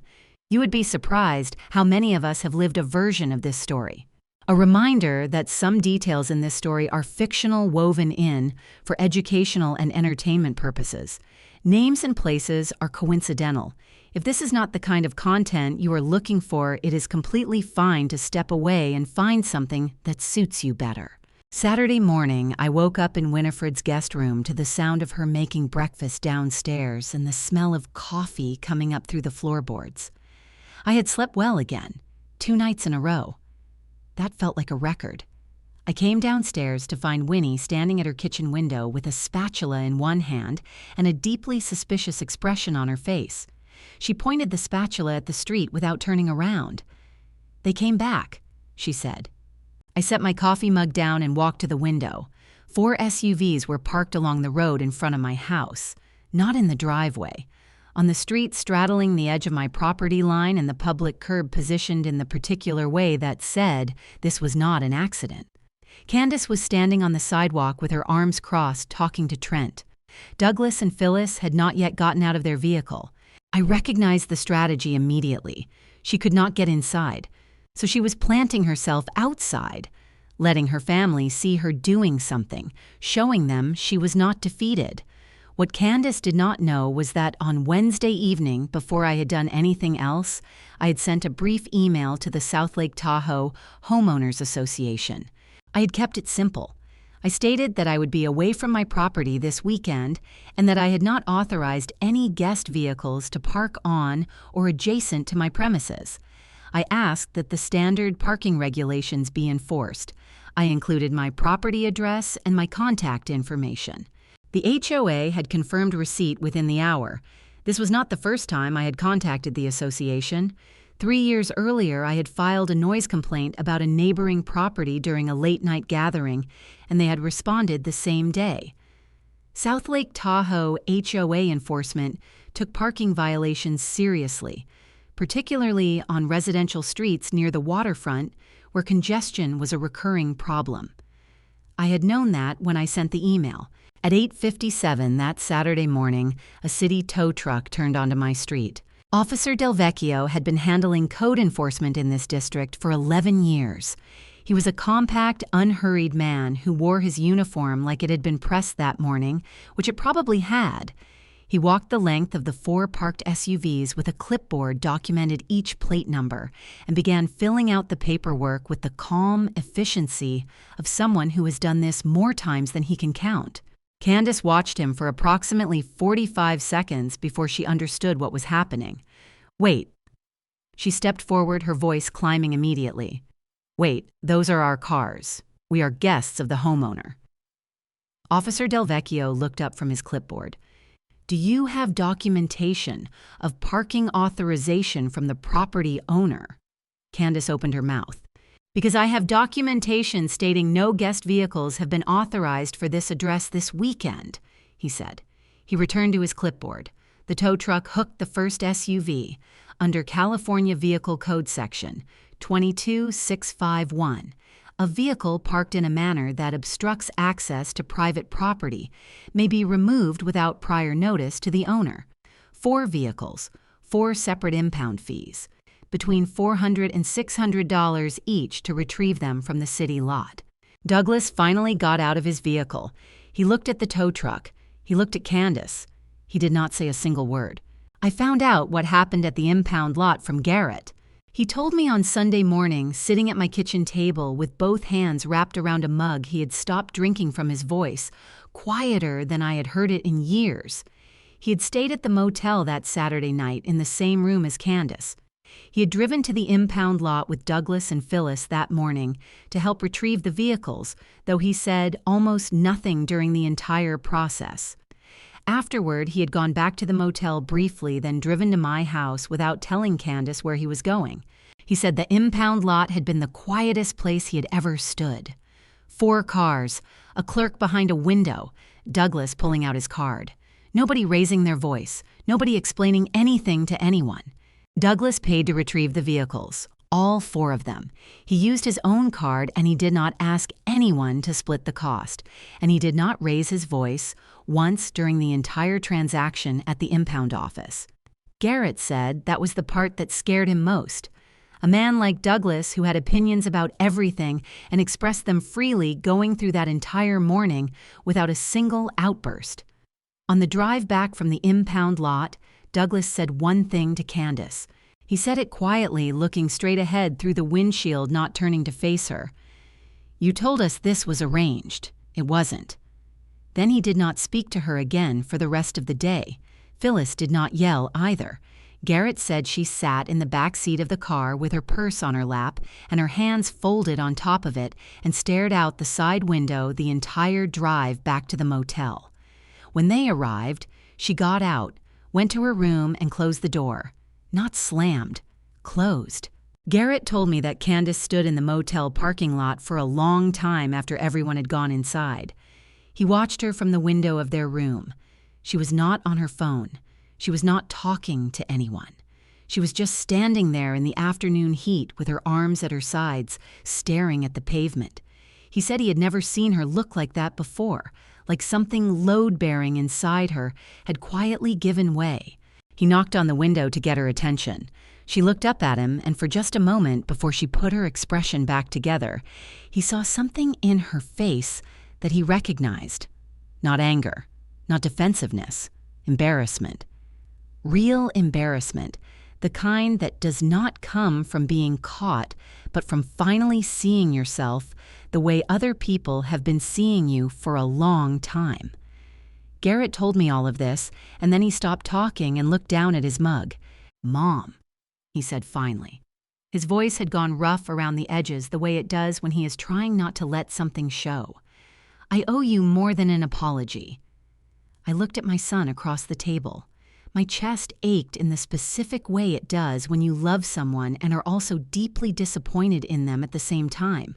Speaker 1: You would be surprised how many of us have lived a version of this story. A reminder that some details in this story are fictional woven in for educational and entertainment purposes. Names and places are coincidental. If this is not the kind of content you are looking for, it is completely fine to step away and find something that suits you better. Saturday morning, I woke up in Winifred's guest room to the sound of her making breakfast downstairs and the smell of coffee coming up through the floorboards. I had slept well again, 2 nights in a row. That felt like a record. I came downstairs to find Winnie standing at her kitchen window with a spatula in one hand and a deeply suspicious expression on her face. She pointed the spatula at the street without turning around. "They came back," she said. I set my coffee mug down and walked to the window. 4 SUVs were parked along the road in front of my house, not in the driveway. On the street straddling the edge of my property line and the public curb positioned in the particular way that said this was not an accident. Candace was standing on the sidewalk with her arms crossed, talking to Trent. Douglas and Phyllis had not yet gotten out of their vehicle. I recognized the strategy immediately. She could not get inside, so she was planting herself outside, letting her family see her doing something, showing them she was not defeated. What Candace did not know was that on Wednesday evening, before I had done anything else, I had sent a brief email to the South Lake Tahoe Homeowners Association. I had kept it simple. I stated that I would be away from my property this weekend and that I had not authorized any guest vehicles to park on or adjacent to my premises. I asked that the standard parking regulations be enforced. I included my property address and my contact information. The HOA had confirmed receipt within the hour. This was not the first time I had contacted the association. 3 years earlier, I had filed a noise complaint about a neighboring property during a late-night gathering, and they had responded the same day. South Lake Tahoe HOA enforcement took parking violations seriously, particularly on residential streets near the waterfront where congestion was a recurring problem. I had known that when I sent the email. At 8:57 that Saturday morning, a city tow truck turned onto my street. Officer Del Vecchio had been handling code enforcement in this district for 11 years. He was a compact, unhurried man who wore his uniform like it had been pressed that morning, which it probably had. He walked the length of the 4 parked SUVs with a clipboard documented each plate number and began filling out the paperwork with the calm efficiency of someone who has done this more times than he can count. Candace watched him for approximately 45 seconds before she understood what was happening. "Wait." She stepped forward, her voice climbing immediately. "Wait, those are our cars. We are guests of the homeowner." Officer Del Vecchio looked up from his clipboard. "Do you have documentation of parking authorization from the property owner?" Candace opened her mouth. "Because I have documentation stating no guest vehicles have been authorized for this address this weekend," he said. He returned to his clipboard. The tow truck hooked the first SUV under California Vehicle Code Section 22651. A vehicle parked in a manner that obstructs access to private property may be removed without prior notice to the owner. 4 vehicles, 4 separate impound fees, between $400 and $600 each to retrieve them from the city lot. Douglas finally got out of his vehicle. He looked at the tow truck. He looked at Candace. He did not say a single word. I found out what happened at the impound lot from Garrett. He told me on Sunday morning, sitting at my kitchen table with both hands wrapped around a mug he had stopped drinking from his voice, quieter than I had heard it in years. He had stayed at the motel that Saturday night in the same room as Candace. He had driven to the impound lot with Douglas and Phyllis that morning to help retrieve the vehicles, though he said almost nothing during the entire process. Afterward, he had gone back to the motel briefly, then driven to my house without telling Candace where he was going. He said the impound lot had been the quietest place he had ever stood. 4 cars, a clerk behind a window, Douglas pulling out his card. Nobody raising their voice, nobody explaining anything to anyone. Douglas paid to retrieve the vehicles, all 4 of them. He used his own card and he did not ask anyone to split the cost, and he did not raise his voice once during the entire transaction at the impound office. Garrett said that was the part that scared him most. A man like Douglas, who had opinions about everything and expressed them freely, going through that entire morning without a single outburst. On the drive back from the impound lot, Douglas said one thing to Candace. He said it quietly, looking straight ahead through the windshield, not turning to face her. "You told us this was arranged. It wasn't." Then he did not speak to her again for the rest of the day. Phyllis did not yell either. Garrett said she sat in the back seat of the car with her purse on her lap and her hands folded on top of it and stared out the side window the entire drive back to the motel. When they arrived, she got out, went to her room and closed the door. Not slammed, closed. Garrett told me that Candace stood in the motel parking lot for a long time after everyone had gone inside. He watched her from the window of their room. She was not on her phone. She was not talking to anyone. She was just standing there in the afternoon heat with her arms at her sides, staring at the pavement. He said he had never seen her look like that before, like something load-bearing inside her had quietly given way. He knocked on the window to get her attention. She looked up at him, and for just a moment before she put her expression back together, he saw something in her face that he recognized. Not anger, not defensiveness, embarrassment. Real embarrassment, the kind that does not come from being caught, but from finally seeing yourself the way other people have been seeing you for a long time. Garrett told me all of this, and then he stopped talking and looked down at his mug. "Mom," he said finally. His voice had gone rough around the edges the way it does when he is trying not to let something show. "I owe you more than an apology." I looked at my son across the table. My chest ached in the specific way it does when you love someone and are also deeply disappointed in them at the same time.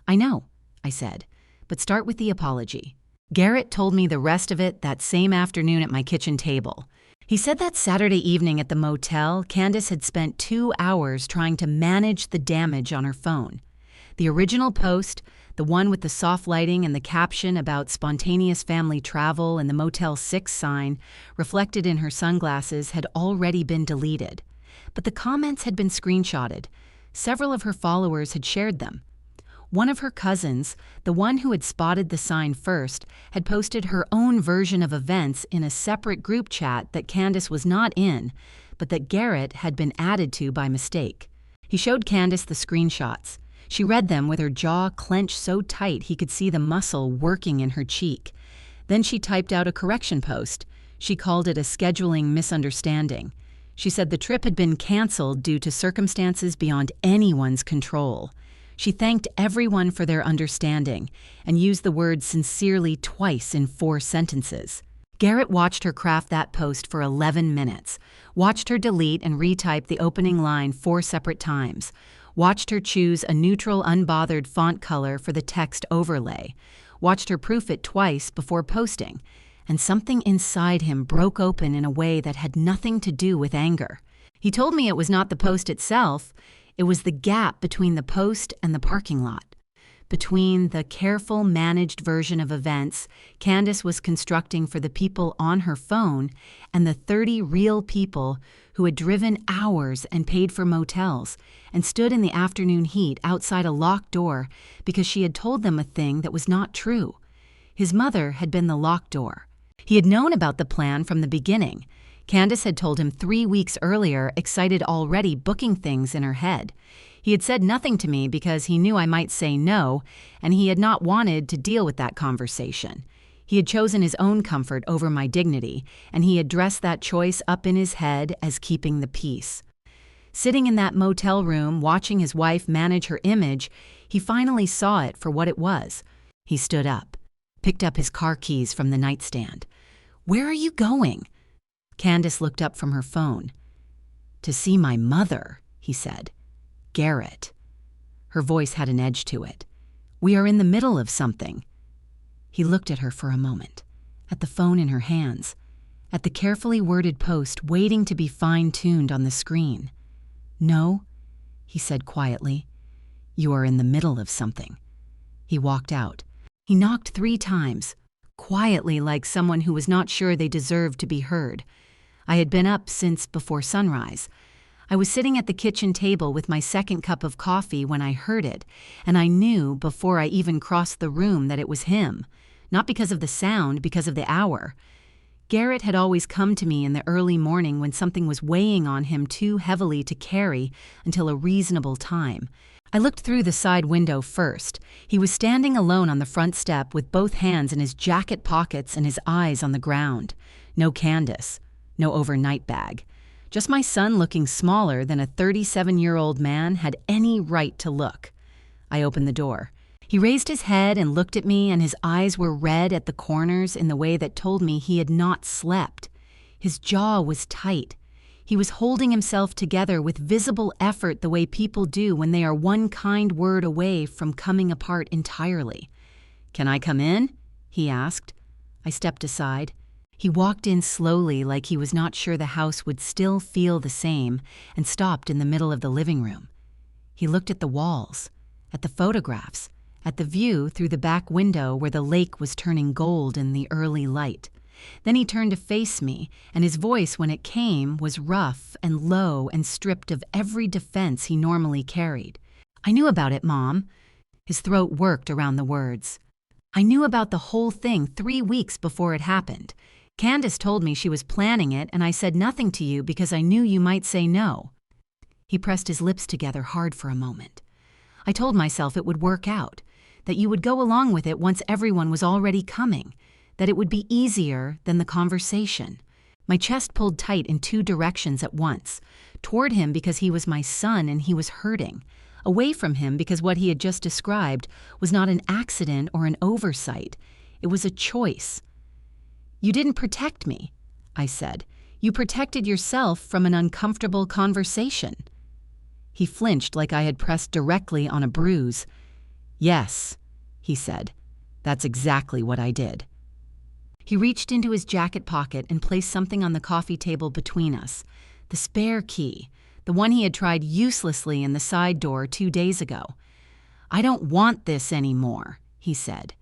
Speaker 1: "I know," I said, "but start with the apology." Garrett told me the rest of it that same afternoon at my kitchen table. He said that Saturday evening at the motel, Candace had spent 2 hours trying to manage the damage on her phone. The original post, the one with the soft lighting and the caption about spontaneous family travel and the Motel 6 sign reflected in her sunglasses, had already been deleted. But the comments had been screenshotted. Several of her followers had shared them. One of her cousins, the one who had spotted the sign first, had posted her own version of events in a separate group chat that Candace was not in, but that Garrett had been added to by mistake. He showed Candace the screenshots. She read them with her jaw clenched so tight he could see the muscle working in her cheek. Then she typed out a correction post. She called it a scheduling misunderstanding. She said the trip had been canceled due to circumstances beyond anyone's control. She thanked everyone for their understanding and used the word sincerely twice in 4 sentences. Garrett watched her craft that post for 11 minutes, watched her delete and retype the opening line 4 separate times, watched her choose a neutral, unbothered font color for the text overlay, watched her proof it twice before posting, and something inside him broke open in a way that had nothing to do with anger. He told me it was not the post itself. It was the gap between the post and the parking lot. Between the careful, managed version of events Candace was constructing for the people on her phone and the 30 real people who had driven hours and paid for motels and stood in the afternoon heat outside a locked door because she had told them a thing that was not true. His mother had been the locked door. He had known about the plan from the beginning. Candace had told him 3 weeks earlier, excited already, booking things in her head. He had said nothing to me because he knew I might say no, and he had not wanted to deal with that conversation. He had chosen his own comfort over my dignity, and he had dressed that choice up in his head as keeping the peace. Sitting in that motel room, watching his wife manage her image, he finally saw it for what it was. He stood up, picked up his car keys from the nightstand. "Where are you going?" Candace looked up from her phone. "To see my mother," he said. "Garrett." Her voice had an edge to it. "We are in the middle of something." He looked at her for a moment, at the phone in her hands, at the carefully worded post waiting to be fine-tuned on the screen. "No," he said quietly. "You are in the middle of something." He walked out. He knocked 3 times, quietly like someone who was not sure they deserved to be heard. I had been up since before sunrise. I was sitting at the kitchen table with my second cup of coffee when I heard it, and I knew before I even crossed the room that it was him, not because of the sound, because of the hour. Garrett had always come to me in the early morning when something was weighing on him too heavily to carry until a reasonable time. I looked through the side window first. He was standing alone on the front step with both hands in his jacket pockets and his eyes on the ground. No Candace, no overnight bag. Just my son looking smaller than a 37-year-old man had any right to look. I opened the door. He raised his head and looked at me, and his eyes were red at the corners in the way that told me he had not slept. His jaw was tight. He was holding himself together with visible effort the way people do when they are one kind word away from coming apart entirely. "Can I come in?" he asked. I stepped aside. He walked in slowly like he was not sure the house would still feel the same and stopped in the middle of the living room. He looked at the walls, at the photographs, at the view through the back window where the lake was turning gold in the early light. Then he turned to face me, and his voice, when it came, was rough and low and stripped of every defense he normally carried. "I knew about it, Mom." His throat worked around the words. "I knew about the whole thing 3 weeks before it happened. Candace told me she was planning it, and I said nothing to you because I knew you might say no." He pressed his lips together hard for a moment. "I told myself it would work out, that you would go along with it once everyone was already coming, that it would be easier than the conversation." My chest pulled tight in 2 directions at once, toward him because he was my son and he was hurting, away from him because what he had just described was not an accident or an oversight. It was a choice. "You didn't protect me," I said. "You protected yourself from an uncomfortable conversation." He flinched like I had pressed directly on a bruise. "Yes," he said. "That's exactly what I did." He reached into his jacket pocket and placed something on the coffee table between us. The spare key, the one he had tried uselessly in the side door 2 days ago. "I don't want this anymore," he said.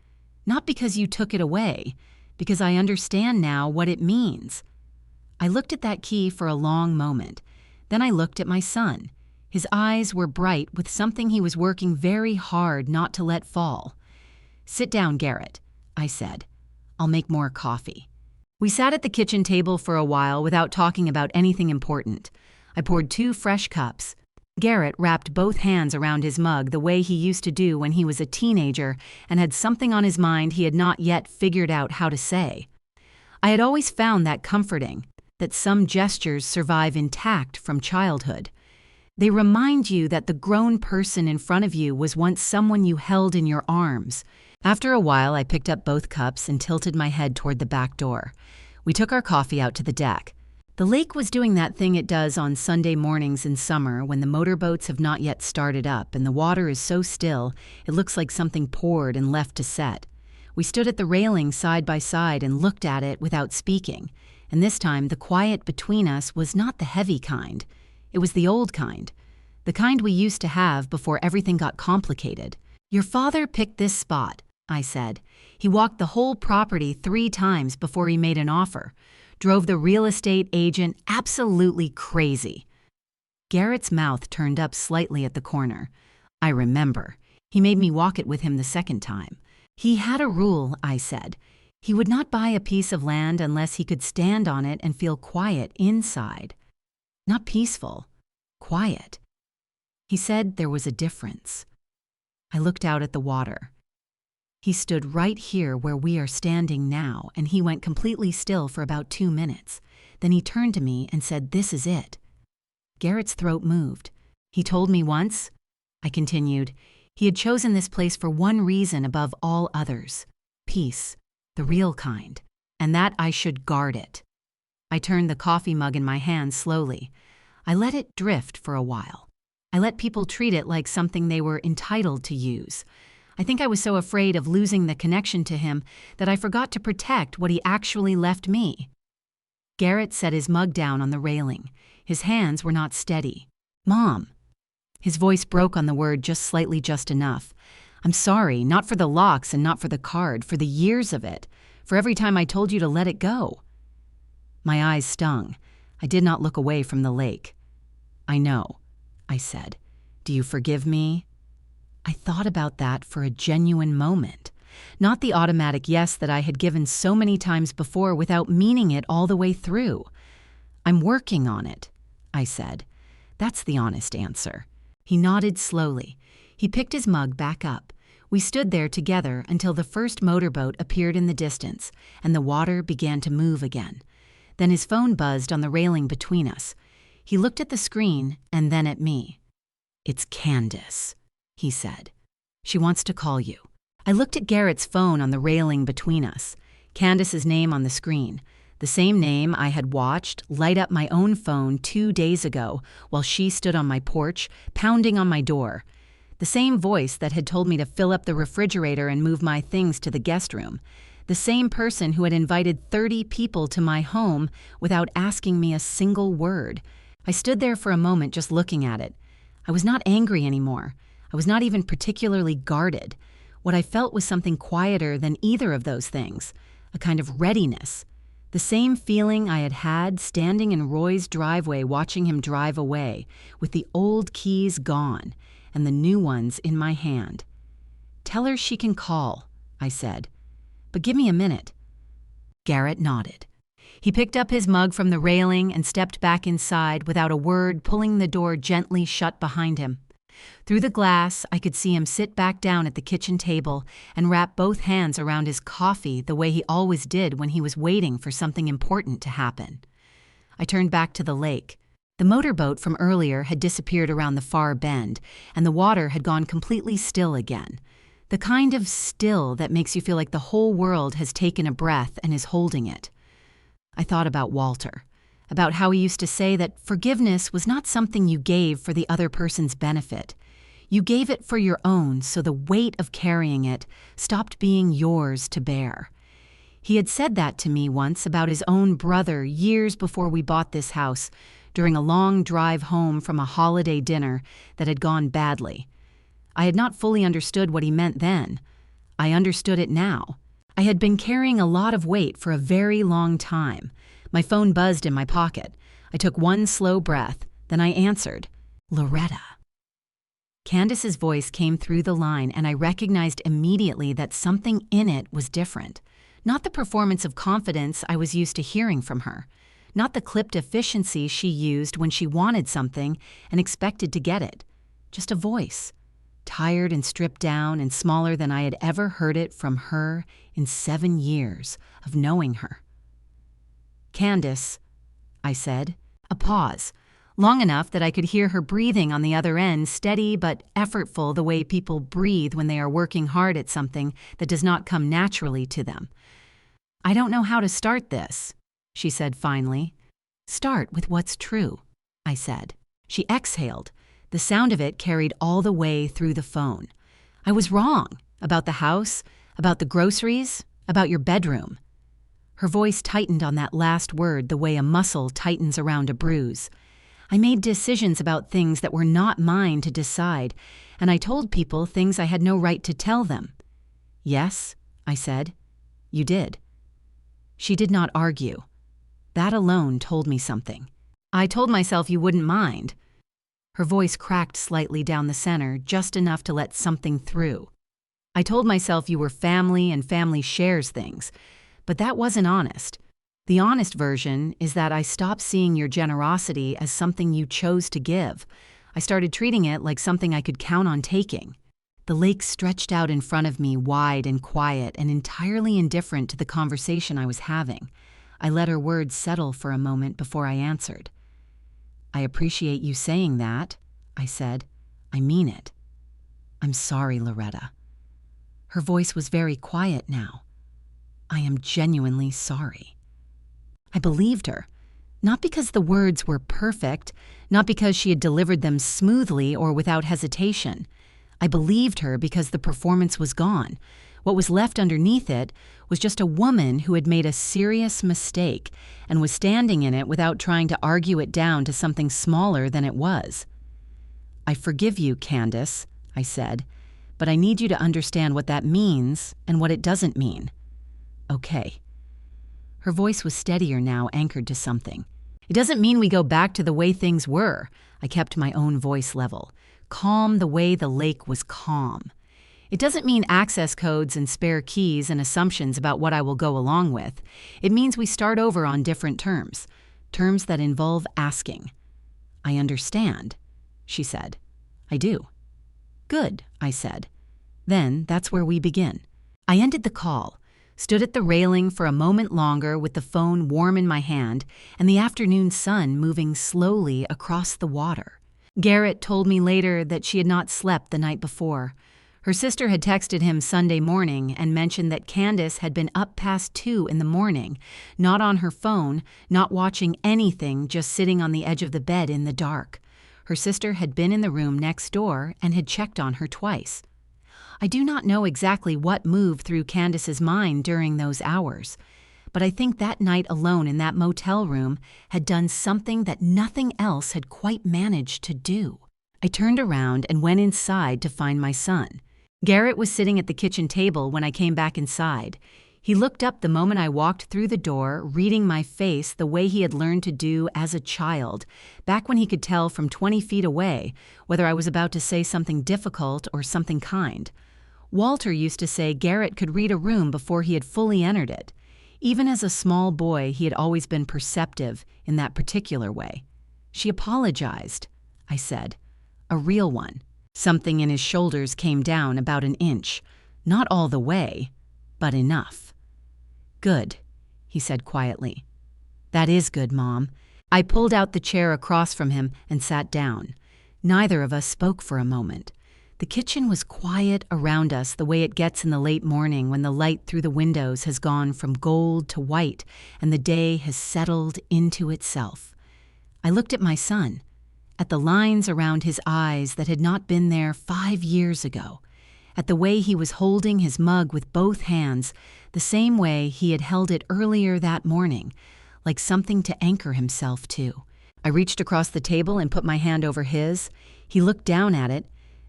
Speaker 1: "Not because you took it away, because I understand now what it means." I looked at that key for a long moment. Then I looked at my son. His eyes were bright with something he was working very hard not to let fall. "Sit down, Garrett," I said. "I'll make more coffee." We sat at the kitchen table for a while without talking about anything important. I poured 2 fresh cups. Garrett wrapped both hands around his mug the way he used to do when he was a teenager and had something on his mind he had not yet figured out how to say. I had always found that comforting, that some gestures survive intact from childhood. They remind you that the grown person in front of you was once someone you held in your arms. After a while, I picked up both cups and tilted my head toward the back door. We took our coffee out to the deck. The lake was doing that thing it does on Sunday mornings in summer when the motorboats have not yet started up and the water is so still it looks like something poured and left to set. We stood at the railing side by side and looked at it without speaking, and this time the quiet between us was not the heavy kind. It was the old kind, the kind we used to have before everything got complicated. "Your father picked this spot," I said. "He walked the whole property 3 times before he made an offer. Drove the real estate agent absolutely crazy." Garrett's mouth turned up slightly at the corner. "I remember. He made me walk it with him the second time. He had a rule," I said. "He would not buy a piece of land unless he could stand on it and feel quiet inside. Not peaceful, quiet." He said there was a difference. I looked out at the water. He stood right here where we are standing now, and he went completely still for about 2 minutes. Then he turned to me and said, "This is it." Garrett's throat moved. "He told me once," I continued, "he had chosen this place for one reason above all others: peace, the real kind, and that I should guard it." I turned the coffee mug in my hand slowly. I let it drift for a while. I let people treat it like something they were entitled to use. I think I was so afraid of losing the connection to him that I forgot to protect what he actually left me. Garrett set his mug down on the railing. His hands were not steady. "Mom." His voice broke on the word just enough. "I'm sorry, not for the locks and not for the card, for the years of it, for every time I told you to let it go." My eyes stung. I did not look away from the lake. "I know," I said. "Do you forgive me?" I thought about that for a genuine moment. Not the automatic yes that I had given so many times before without meaning it all the way through. "I'm working on it," I said. That's the honest answer. He nodded slowly. He picked his mug back up. We stood there together until the first motorboat appeared in the distance and the water began to move again. Then his phone buzzed on the railing between us. He looked at the screen and then at me. "It's Candace," he said. "She wants to call you." I looked at Garrett's phone on the railing between us. Candace's name on the screen. The same name I had watched light up my own phone 2 days ago while she stood on my porch, pounding on my door. The same voice that had told me to fill up the refrigerator and move my things to the guest room. The same person who had invited 30 people to my home without asking me a single word. I stood there for a moment just looking at it. I was not angry anymore. I was not even particularly guarded. What I felt was something quieter than either of those things, a kind of readiness. The same feeling I had had standing in Roy's driveway watching him drive away, with the old keys gone and the new ones in my hand. "Tell her she can call," I said. "But give me a minute." Garrett nodded. He picked up his mug from the railing and stepped back inside without a word, pulling the door gently shut behind him. Through the glass, I could see him sit back down at the kitchen table and wrap both hands around his coffee the way he always did when he was waiting for something important to happen. I turned back to the lake. The motorboat from earlier had disappeared around the far bend, and the water had gone completely still again. The kind of still that makes you feel like the whole world has taken a breath and is holding it. I thought about Walter, about how he used to say that forgiveness was not something you gave for the other person's benefit. You gave it for your own, so the weight of carrying it stopped being yours to bear. He had said that to me once about his own brother years before we bought this house, during a long drive home from a holiday dinner that had gone badly. I had not fully understood what he meant then. I understood it now. I had been carrying a lot of weight for a very long time. My phone buzzed in my pocket. I took one slow breath, then I answered, "Loretta." Candace's voice came through the line, and I recognized immediately that something in it was different. Not the performance of confidence I was used to hearing from her. Not the clipped efficiency she used when she wanted something and expected to get it. Just a voice, tired and stripped down and smaller than I had ever heard it from her in 7 years of knowing her. "Candace," I said. A pause, long enough that I could hear her breathing on the other end, steady but effortful the way people breathe when they are working hard at something that does not come naturally to them. "I don't know how to start this," she said finally. "Start with what's true," I said. She exhaled. The sound of it carried all the way through the phone. "I was wrong about the house, about the groceries, about your bedroom." Her voice tightened on that last word the way a muscle tightens around a bruise. "I made decisions about things that were not mine to decide, and I told people things I had no right to tell them." "Yes," I said. "You did." She did not argue. That alone told me something. "I told myself you wouldn't mind." Her voice cracked slightly down the center, just enough to let something through. "I told myself you were family and family shares things, but that wasn't honest. The honest version is that I stopped seeing your generosity as something you chose to give. I started treating it like something I could count on taking." The lake stretched out in front of me, wide and quiet and entirely indifferent to the conversation I was having. I let her words settle for a moment before I answered. I appreciate you saying that, I said. I mean it. I'm sorry, Loretta. Her voice was very quiet now. I am genuinely sorry. I believed her, not because the words were perfect, not because she had delivered them smoothly or without hesitation. I believed her because the performance was gone. What was left underneath it was just a woman who had made a serious mistake and was standing in it without trying to argue it down to something smaller than it was. I forgive you, Candace, I said, but I need you to understand what that means and what it doesn't mean. Okay. Her voice was steadier now, anchored to something. It doesn't mean we go back to the way things were. I kept my own voice level. Calm the way the lake was calm. It doesn't mean access codes and spare keys and assumptions about what I will go along with. It means we start over on different terms, terms that involve asking. I understand, she said. I do. Good, I said. Then that's where we begin. I ended the call, stood at the railing for a moment longer with the phone warm in my hand and the afternoon sun moving slowly across the water. Garrett told me later that she had not slept the night before. Her sister had texted him Sunday morning and mentioned that Candace had been up past 2 in the morning, not on her phone, not watching anything, just sitting on the edge of the bed in the dark. Her sister had been in the room next door and had checked on her twice. I do not know exactly what moved through Candace's mind during those hours, but I think that night alone in that motel room had done something that nothing else had quite managed to do. I turned around and went inside to find my son. Garrett was sitting at the kitchen table when I came back inside. He looked up the moment I walked through the door, reading my face the way he had learned to do as a child, back when he could tell from 20 feet away whether I was about to say something difficult or something kind. Walter used to say Garrett could read a room before he had fully entered it. Even as a small boy, he had always been perceptive in that particular way. She apologized, I said. A real one. Something in his shoulders came down about an inch. Not all the way, but enough. Good, he said quietly. That is good, Mom. I pulled out the chair across from him and sat down. Neither of us spoke for a moment. The kitchen was quiet around us the way it gets in the late morning when the light through the windows has gone from gold to white and the day has settled into itself. I looked at my son, at the lines around his eyes that had not been there 5 years ago, at the way he was holding his mug with both hands, the same way he had held it earlier that morning, like something to anchor himself to. I reached across the table and put my hand over his. He looked down at it.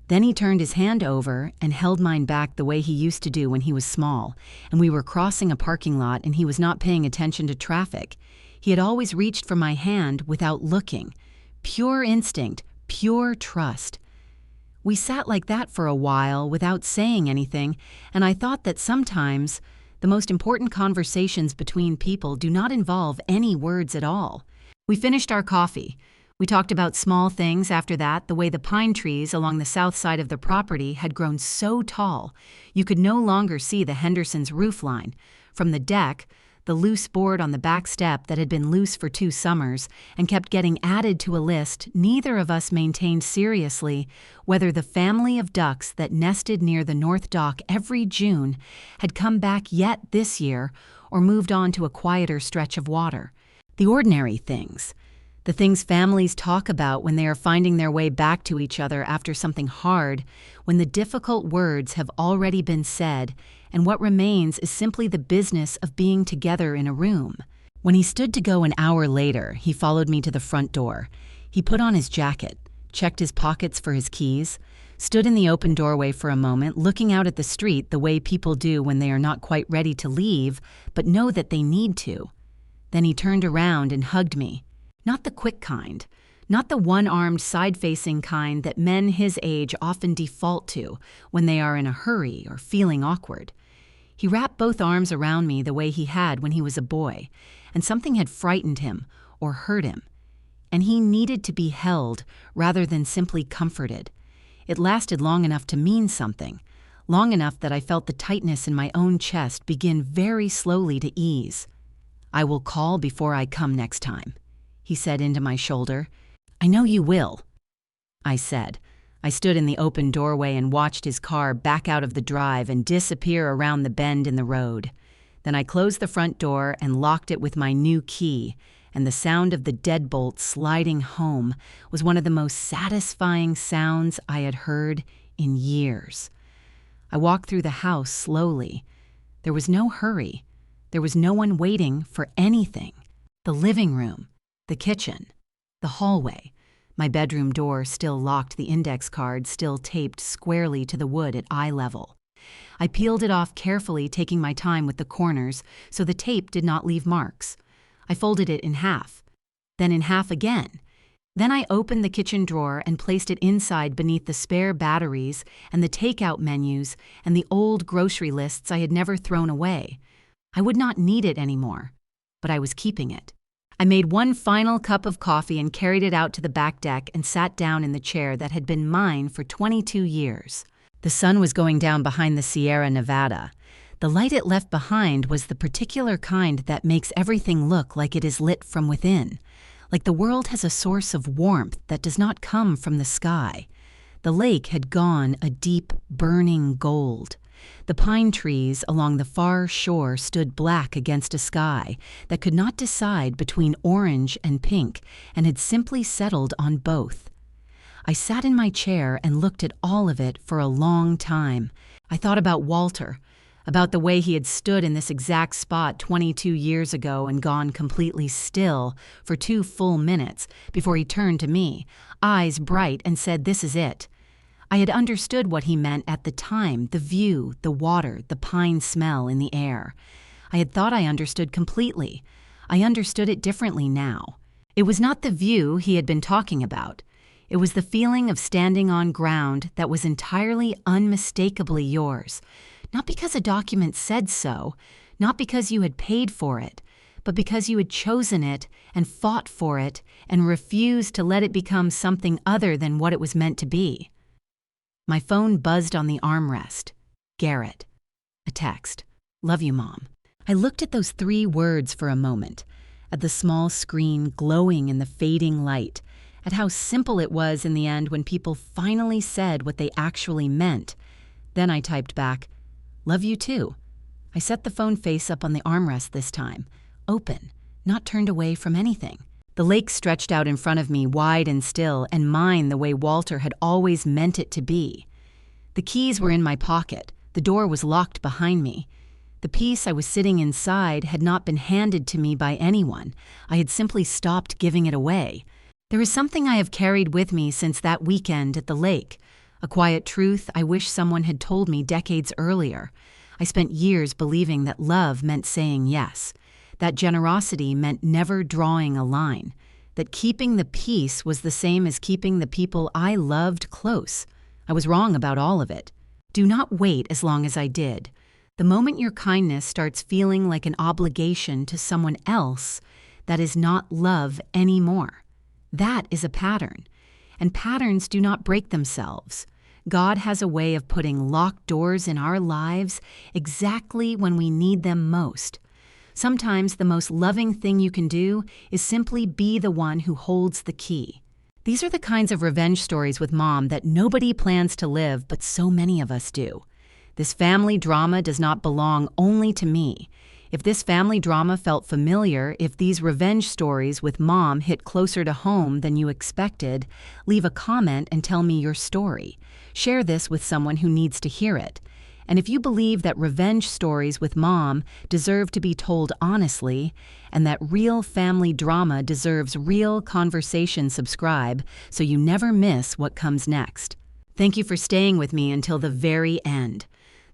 Speaker 1: Then he turned his hand over and held mine back the way he used to do when he was small, and we were crossing a parking lot and he was not paying attention to traffic. He had always reached for my hand without looking. Pure instinct, pure trust. We sat like that for a while without saying anything, and I thought that sometimes the most important conversations between people do not involve any words at all. We finished our coffee. We talked about small things after that, the way the pine trees along the south side of the property had grown so tall you could no longer see the Hendersons' roof line. From the deck, the loose board on the back step that had been loose for 2 summers and kept getting added to a list, neither of us maintained seriously whether the family of ducks that nested near the North Dock every June had come back yet this year or moved on to a quieter stretch of water. The ordinary things. The things families talk about when they are finding their way back to each other after something hard, when the difficult words have already been said, and what remains is simply the business of being together in a room. When he stood to go an hour later, he followed me to the front door. He put on his jacket, checked his pockets for his keys, stood in the open doorway for a moment, looking out at the street the way people do when they are not quite ready to leave, but know that they need to. Then he turned around and hugged me. Not the quick kind, not the one-armed, side-facing kind that men his age often default to when they are in a hurry or feeling awkward. He wrapped both arms around me the way he had when he was a boy, and something had frightened him or hurt him, and he needed to be held rather than simply comforted. It lasted long enough to mean something, long enough that I felt the tightness in my own chest begin very slowly to ease. "I will call before I come next time," he said into my shoulder. "I know you will," I said. I stood in the open doorway and watched his car back out of the drive and disappear around the bend in the road. Then I closed the front door and locked it with my new key, and the sound of the deadbolt sliding home was one of the most satisfying sounds I had heard in years. I walked through the house slowly. There was no hurry. There was no one waiting for anything. The living room, the kitchen, the hallway. My bedroom door still locked, the index card still taped squarely to the wood at eye level. I peeled it off carefully, taking my time with the corners so the tape did not leave marks. I folded it in half, then in half again. Then I opened the kitchen drawer and placed it inside beneath the spare batteries and the takeout menus and the old grocery lists I had never thrown away. I would not need it anymore, but I was keeping it. I made one final cup of coffee and carried it out to the back deck and sat down in the chair that had been mine for 22 years. The sun was going down behind the Sierra Nevada. The light it left behind was the particular kind that makes everything look like it is lit from within, like the world has a source of warmth that does not come from the sky. The lake had gone a deep, burning gold. The pine trees along the far shore stood black against a sky that could not decide between orange and pink and had simply settled on both. I sat in my chair and looked at all of it for a long time. I thought about Walter, about the way he had stood in this exact spot 22 years ago and gone completely still for 2 full minutes before he turned to me, eyes bright, and said, "This is it." I had understood what he meant at the time, the view, the water, the pine smell in the air. I had thought I understood completely. I understood it differently now. It was not the view he had been talking about. It was the feeling of standing on ground that was entirely unmistakably yours, not because a document said so, not because you had paid for it, but because you had chosen it and fought for it and refused to let it become something other than what it was meant to be. My phone buzzed on the armrest. Garrett. A text. "Love you, Mom." I looked at those 3 words for a moment, at the small screen glowing in the fading light, at how simple it was in the end when people finally said what they actually meant. Then I typed back, "Love you too." I set the phone face up on the armrest this time, open, not turned away from anything. The lake stretched out in front of me, wide and still, and mine the way Walter had always meant it to be. The keys were in my pocket. The door was locked behind me. The piece I was sitting inside had not been handed to me by anyone. I had simply stopped giving it away. There is something I have carried with me since that weekend at the lake, a quiet truth I wish someone had told me decades earlier. I spent years believing that love meant saying yes, that generosity meant never drawing a line, that keeping the peace was the same as keeping the people I loved close. I was wrong about all of it. Do not wait as long as I did. The moment your kindness starts feeling like an obligation to someone else, that is not love anymore. That is a pattern, and patterns do not break themselves. God has a way of putting locked doors in our lives exactly when we need them most. Sometimes the most loving thing you can do is simply be the one who holds the key. These are the kinds of revenge stories with Mom that nobody plans to live, but so many of us do. This family drama does not belong only to me. If this family drama felt familiar, if these revenge stories with Mom hit closer to home than you expected, leave a comment and tell me your story. Share this with someone who needs to hear it. And if you believe that revenge stories with Mom deserve to be told honestly, and that real family drama deserves real conversation, subscribe so you never miss what comes next. Thank you for staying with me until the very end.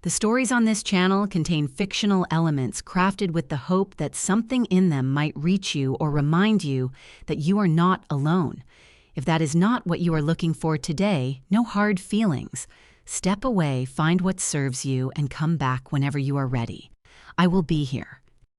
Speaker 1: The stories on this channel contain fictional elements crafted with the hope that something in them might reach you or remind you that you are not alone. If that is not what you are looking for today, no hard feelings. Step away, find what serves you, and come back whenever you are ready. I will be here.